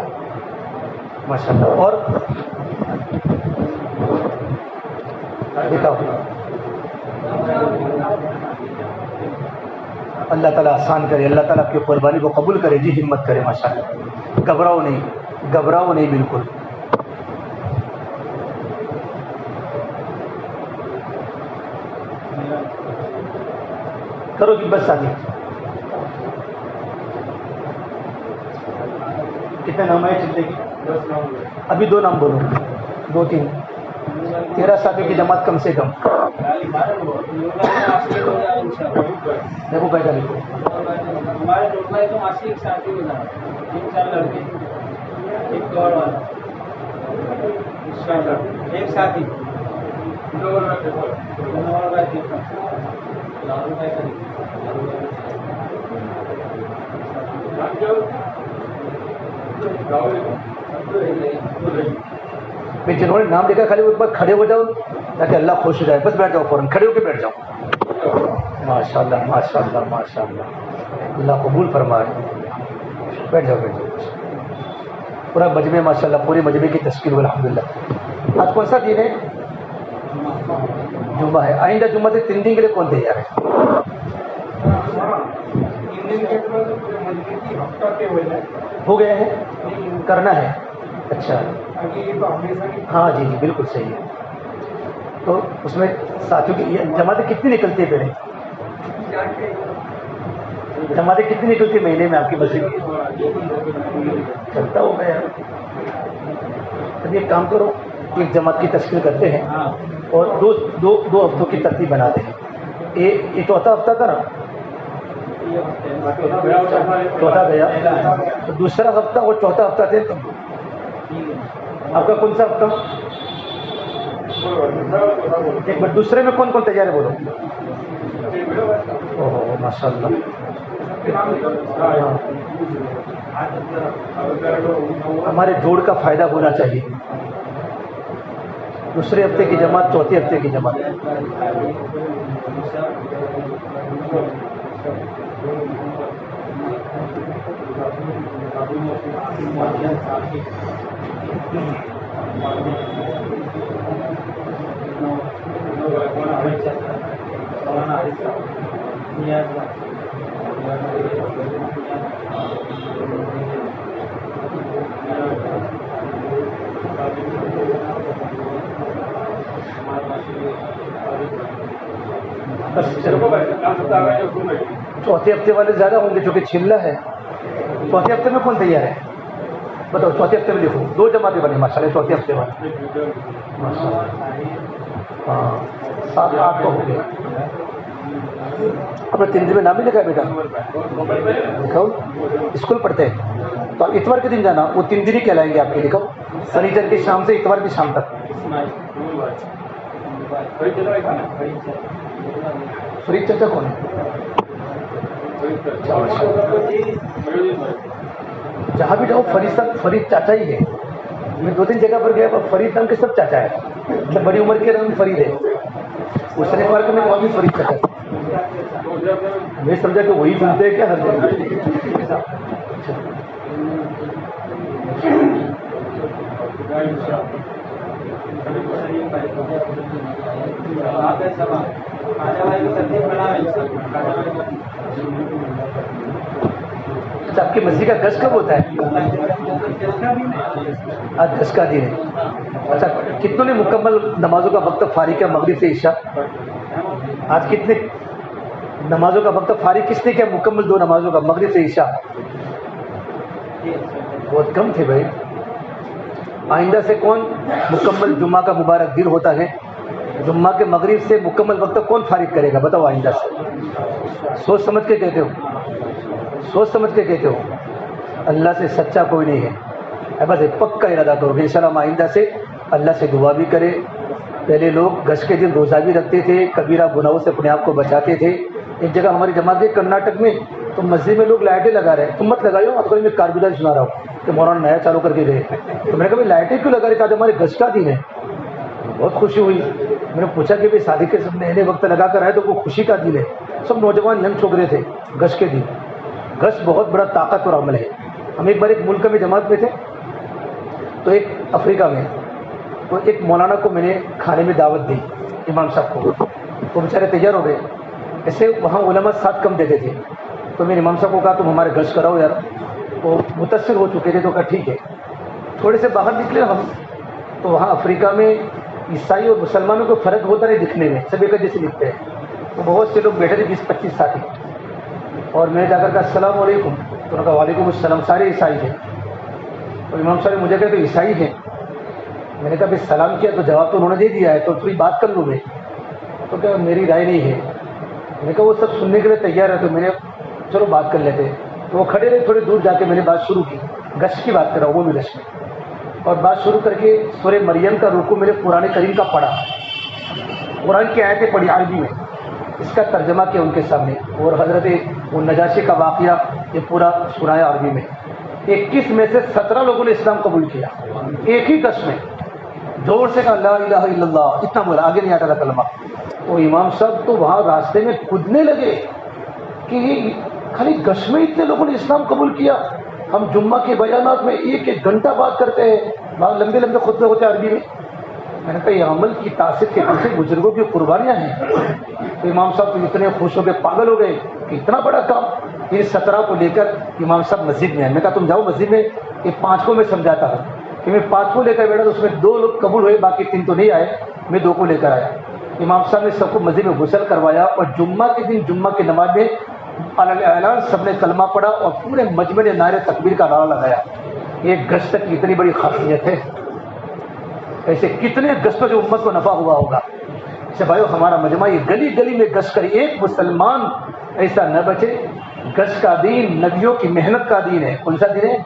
ماشاء اللہ. اور لکھا. اللہ تعالیٰ آسان کرے. اللہ تعالیٰ آپ کی قربانی کو قبول کرے. جی ہمت کرے ماشاء اللہ. گھبراؤ نہیں, گھبراؤ نہیں بالکل. کرو کہ بس آگے. کتنے نام آئے چلتے کی؟ ابھی 2 نام بولو. 2-3 13 ساتھی کی جماعت کم سے کم. دیکھو بیٹھا لکھو. ایک ساتھی جنہوں نے نام لکھا خالی وہ ایک بار کھڑے ہو جاؤ تاکہ اللہ خوش ہو جائے. بس بیٹھ جاؤ فوراً. کھڑے ہو کے بیٹھ جاؤ. ماشاء اللہ ماشاء اللہ ماشاء اللہ. اللہ قبول فرمائے. بیٹھ جاؤ بیٹھ جاؤ. پورا مجمع ماشاء اللہ, پورے مجمع کی تشکیل الحمد للہ. آج کون سا دن ہے؟ جمعہ ہے. آئندہ جمعہ سے 3 دن کے لیے کون تیار ہے؟ ہو گئے ہیں, کرنا ہے. اچھا ہاں جی جی بالکل صحیح ہے. تو اس میں ساتھیوں کی جماعتیں کتنی نکلتی ہے پہلے؟ جماعتیں کتنی نکلتی ہے مہینے میں آپ کی مسجد کی؟ چلتا ہوگا یار. اب ایک کام کرو، ایک جماعت کی تشکیل کرتے ہیں اور دو ہفتوں کی ترتیب بناتے ہیں. یہ چوتھا ہفتہ تھا نا، چوتھا گیا تو دوسرا ہفتہ اور چوتھا ہفتہ تھے. تو آپ کا کون سا ہفتہ؟ ایک بار دوسرے میں کون کون تیار ہے بولو؟ اوہ ماشاء اللہ. ہمارے جوڑ کا فائدہ ہونا چاہیے. دوسرے ہفتے کی جماعت، چوتھے ہفتے کی جماعت. چوتھے ہفتے والے زیادہ ہوں گے چونکہ چلہ ہے. چوتھے ہفتے میں کون تیار ہے بتاؤ؟ چوتھے ہفتے میں لکھو. دو جماعتیں بنی ماشاء اللہ چوتھے ہفتے والے. ہاں 7-8 تو ہو گئے. اپنے 3 دن میں نام ہی لکھا ہے بیٹا؟ لکھاؤ. اسکول پڑھتے ہیں تو آپ اتوار کے دن جانا، وہ 3 دن ہی کہلائیں گے آپ کے. لکھاؤ سنیچر کی شام سے اتوار کی شام تک. فرید چچا کون ہے؟ جہاں بھی جاؤ فرید چاچا ہی ہے. میں 2-3 جگہ پر گیا فرید نام کے سب چاچا ہے. مطلب بڑی عمر کے نام فرید ہے. اس نے پارک میں بھی فرید چاچا. میں سمجھا کہ وہی بنتے ہیں کیا ہر جگہ. اچھا آپ کی مسجد کا گز کب ہوتا ہے؟ آج گز کا دن ہے. اچھا کتنوں نے مکمل نمازوں کا وقت فارغ کیا مغرب سے عشاء؟ آج کتنے نمازوں کا وقت فارغ کس نے کیا مکمل 2 نمازوں کا مغرب سے عشاء؟ بہت کم تھے بھائی. آئندہ سے کون مکمل جمعہ کا مبارک دن ہوتا ہے، جمعہ کے مغرب سے مکمل وقت کون فارغ کرے گا بتاؤ آئندہ سے؟ سوچ سمجھ کے کہتے ہو، سوچ سمجھ کے کہتے ہو. اللہ سے سچا کوئی نہیں ہے. بس ایک پکا ارادہ کرو کہ انشاءاللہ ہم آئندہ سے اللہ سے دعا بھی کرے. پہلے لوگ گش کے دن روزہ بھی رکھتے تھے، کبیرہ گناہوں سے اپنے آپ کو بچاتے تھے. ایک جگہ ہماری جماعت ہے کرناٹک میں، تو مسجد میں لوگ لائٹیں لگا رہے ہیں. تم مت لگائیو، اب میں کارگزاری سنا رہا ہوں کہ مولانا نیا چالو کر کے گئے. تو میں نے کہا بھائی لائٹیں کیوں لگا رہے؟ کہا ہمارے گش کا دن ہے. بہت خوشی ہوئی. میں نے پوچھا کہ بھائی شادی کے سب نئے وقت لگا کر آئے تو وہ خوشی کا دن ہے. سب نوجوان ینگ چھوکرے تھے. گش کے دن، گش بہت بڑا طاقتور عمل ہے. ہم ایک بار ایک ملک میں جماعت میں تھے، تو ایک افریقہ میں، تو ایک مولانا کو میں نے کھانے میں دعوت دی، امام صاحب کو. وہ بیچارے تیار ہو گئے. ایسے وہاں علماء ساتھ کم دیتے تھے. تو میں نے امام صاحب کو کہا تم ہمارے گش کراؤ یار. وہ متاثر ہو چکے تھے تو کہا ٹھیک ہے. تھوڑے سے باہر نکلے ہم، تو وہاں افریقہ میں عیسائی اور مسلمانوں کو فرق ہوتا نہیں دکھنے میں، سب ایک جیسے دکھتے ہیں. تو بہت سے لوگ بیٹھے تھے 20-25 ساتھی. اور میں جا کر کہا السلام علیکم. تو انہوں نے کہا وعلیکم السلام. سارے عیسائی ہیں. اور امام صاحب نے مجھے کہا تو عیسائی ہیں. میں نے کہا بھائی سلام کیا تو جواب تو انہوں نے دے دیا ہے، تو تھوڑی بات کر لوں میں. تو کیا میری رائے نہیں ہے. میں نے کہا وہ سب سننے کے لیے تیار ہے، تو میں نے چلو بات کر لیتے. تو وہ کھڑے رہے. تھوڑی دور جا کے میں نے بات شروع کی. گشت کی بات کر رہا ہوں، وہ بھی گشت میں. اور بات شروع کر کے سورہ مریم کا رکوع میں نے قرآن کریم کا پڑھا. قرآن کی آیتیں پڑھی عربی میں، اس کا ترجمہ کیا ان کے سامنے. اور حضرت وہ نجاشی کا واقعہ یہ پورا سنایا عربی میں. 21 میں سے 17 لوگوں نے اسلام قبول کیا ایک ہی گشت میں. زور سے کہا لا الہ الا اللہ، اتنا بولا، آگے نہیں آتا تھا کلمہ. تو امام صاحب تو وہاں راستے میں کودنے لگے کہ خالی گشت میں اتنے لوگوں نے اسلام قبول کیا. ہم جمعہ کے بیانات میں 1-1 گھنٹہ بات کرتے ہیں، بہت لمبے لمبے خطبے ہوتے ہیں عربی میں. میں نے کہا یہ عمل کی تاثیر کے پیچھے بزرگوں کی قربانیاں ہیں. تو امام صاحب تو اتنے خوش ہو کے پاگل ہو گئے کہ اتنا بڑا کام. ان 17 کو لے کر امام صاحب مسجد میں ہیں. میں کہا تم جاؤ مسجد میں، یہ 5 کو میں سمجھاتا ہوں. کہ میں 5 کو لے کر بیٹھا تو اس میں 2 لوگ قبول ہوئے، باقی 3 تو نہیں آئے، میں 2 کو لے کر آیا۔ امام صاحب نے سب کو مسجد میں غسل کروایا اور جمعہ کے دن جمعہ کی نماز میں اعلان سب نے کلمہ پڑھا اور پورے مجمع نے نعرے تکبیر کا نعرہ لگایا۔ ایک گشت کی اتنی بڑی خاصیت ہے، ایسے کتنے گشتوں سے امت کو نفع ہوا ہوگا۔ اسے بھائیو ہمارا مجمع یہ گلی گلی میں گشت کری، ایک مسلمان ایسا نہ بچے۔ گشت کا دین نبیوں کی محنت کا دین ہے۔ کون سا دین ہے؟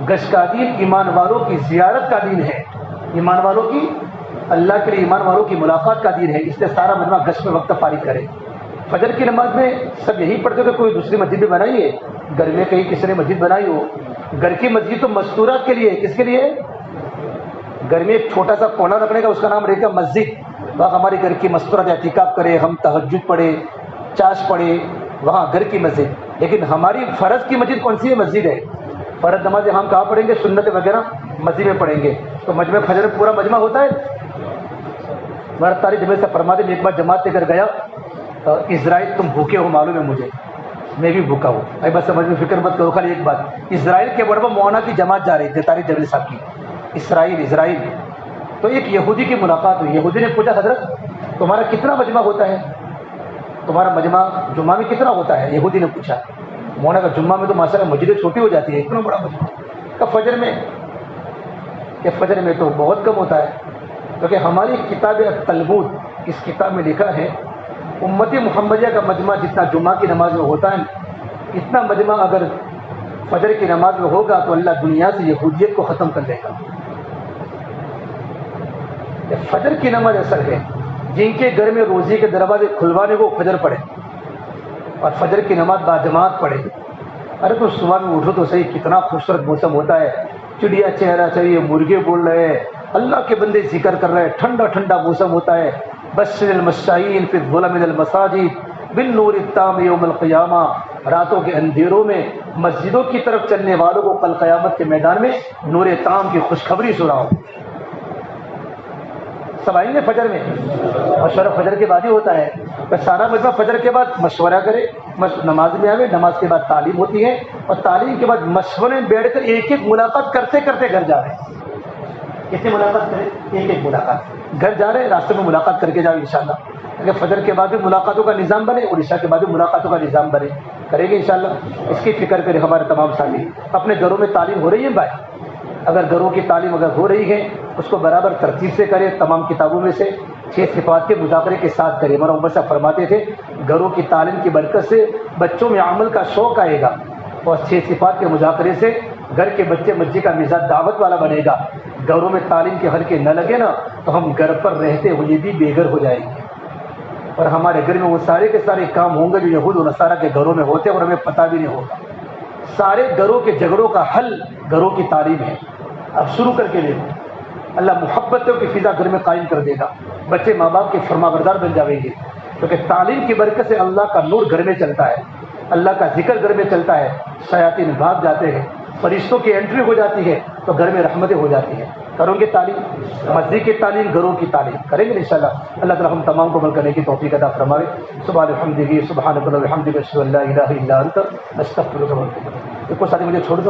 گشت کا دین ایمان والوں کی زیارت کا دین ہے، ایمان والوں کی، اللہ کے لیے ایمان والوں کی ملاقات کا دین ہے۔ اس لیے سارا مجمع گشت میں وقت فارغ کرے۔ فجر کی نماز میں سب یہی پڑھتے کہ کوئی دوسری مسجد بھی بنائی ہے، گھر میں کہیں کسی نے مسجد بنائی ہو۔ گھر کی مسجد تو مستورات کے لیے، کس کے لیے؟ گھر میں ایک چھوٹا سا کونا رکھنے کا، اس کا نام رہے گا مسجد۔ وہاں ہماری گھر کی مستورات اعتکاف کرے، ہم تہجد پڑھے، چاش پڑھے، وہاں گھر کی مسجد۔ لیکن ہماری فرض کی مسجد کون سی ہے؟ مسجد ہے۔ فرض نماز ہم کہاں پڑھیں گے؟ سنت وغیرہ مسجد میں پڑھیں گے۔ تو مجمع فجر میں پورا مجمع ہوتا ہے۔ ہمارا تاریخ جمعے سے فرماتے میں ایک بار جماعت لے کر گیا، اسرائیل تم بھوکے ہو معلوم ہے مجھے، میں بھی بھوکا ہوں، ابھی بس سمجھ میں فکر مت کرو۔ خالی ایک بات، اسرائیل کے بڑبا مولانا کی جماعت جا رہی تھی، تاریخ جبریل صاحب کی، اسرائیل۔ تو ایک یہودی کی ملاقات ہوئی، یہودی نے پوچھا حضرت تمہارا کتنا مجمع ہوتا ہے؟ تمہارا مجمع جمعہ میں کتنا ہوتا ہے؟ یہودی نے پوچھا۔ مولانا کا جمعہ میں تو ماشاءاللہ مسجدیں چھوٹی ہو جاتی ہے، اتنا بڑا مجمع کہ فجر میں تو بہت کم ہوتا ہے۔ کیونکہ ہماری کتاب تلمود، اس کتاب میں لکھا ہے امتی محمدیہ کا مجمع جتنا جمعہ کی نماز میں ہوتا ہے، اتنا مجمع اگر فجر کی نماز میں ہوگا تو اللہ دنیا سے یہودیت کو ختم کر دے گا۔ فجر کی نماز اثر ہے، جن کے گھر میں روزی کے دروازے کھلوانے کو فجر پڑھے اور فجر کی نماز باجماعت پڑھے۔ ارے تو صبح میں اٹھو تو صحیح، کتنا خوبصورت موسم ہوتا ہے، چڑیا چہرہ چاہیے، مرغے بول رہے ہیں، اللہ کے بندے ذکر کر رہے ہیں، ٹھنڈا ٹھنڈا موسم ہوتا ہے۔ بشر المشائین فی الظلم من المساجد بالنور التام یوم القیامہ، راتوں کے اندھیروں میں مسجدوں کی طرف چلنے والوں کو کل قیامت کے میدان میں نور تام کی خوشخبری سناؤ۔ سب آئیں گے فجر میں، مشورہ فجر کے بعد ہی ہوتا ہے۔ تو سارا مجمع فجر کے بعد مشورہ کرے، نماز میں آئے، نماز کے بعد تعلیم ہوتی ہے اور تعلیم کے بعد مشورے میں بیٹھ کر ایک ایک ملاقات کرتے کرتے گھر جا رہے ہیں۔ کتنی ملاقات کریں؟ ایک ایک ملاقات۔ گھر جا رہے ہیں، راستے میں ملاقات کر کے جاؤ انشاءاللہ۔ اگر فجر کے بعد بھی ملاقاتوں کا نظام بنے اور عشاء کے بعد بھی ملاقاتوں کا نظام بنے، کریں گے انشاءاللہ۔ اس کی فکر کریں ہمارے تمام ساتھی۔ اپنے گھروں میں تعلیم ہو رہی ہے بھائی، اگر گھروں کی تعلیم اگر ہو رہی ہے اس کو برابر ترتیب سے کریں، تمام کتابوں میں سے 6 صفات کے مذاکرے کے ساتھ کریں۔ ہمارا عمر صاحب فرماتے تھے گھروں کی تعلیم کی برکت سے بچوں میں عمل کا شوق آئے گا اور 6 صفات کے مذاکرے سے گھر کے بچے مسجد کا مزاج دعوت والا بنے گا۔ گھروں میں تعلیم کے حلقے نہ لگے نا تو ہم گھر پر رہتے ہوئے بھی بے گھر ہو جائیں گے، اور ہمارے گھر میں وہ سارے کے سارے کام ہوں گے جو یہود و نصارہ کے گھروں میں ہوتے ہیں اور ہمیں پتہ بھی نہیں ہوگا۔ سارے گھروں کے جھگڑوں کا حل گھروں کی تعلیم ہے۔ اب شروع کر کے دیکھو، اللہ محبتوں کی فضا گھر میں قائم کر دے گا، بچے ماں باپ کے فرمانبردار بن جائیں گے، کیونکہ تعلیم کی برکت سے اللہ کا نور گھر میں چلتا ہے، اللہ کا ذکر گھر میں چلتا ہے، شیاطین بھاگ جاتے ہیں، فرشتوں کی انٹری ہو جاتی ہے تو گھر میں رحمتیں ہو جاتی ہیں۔ کرو گے تعلیم، مسجد کی تعلیم، گھروں کی تعلیم کریں گے انشاءاللہ۔ اللہ تعالیٰ ہم تمام کو عمل کرنے کی توفیق عطا فرمائے۔ سبحان الحمدہ سبحانک اللہم وبحمدک اشہد ان لا الہ الا انت استغفرک و اتوب الیک۔ ایک اور ساتھی مجھے چھوڑ دو۔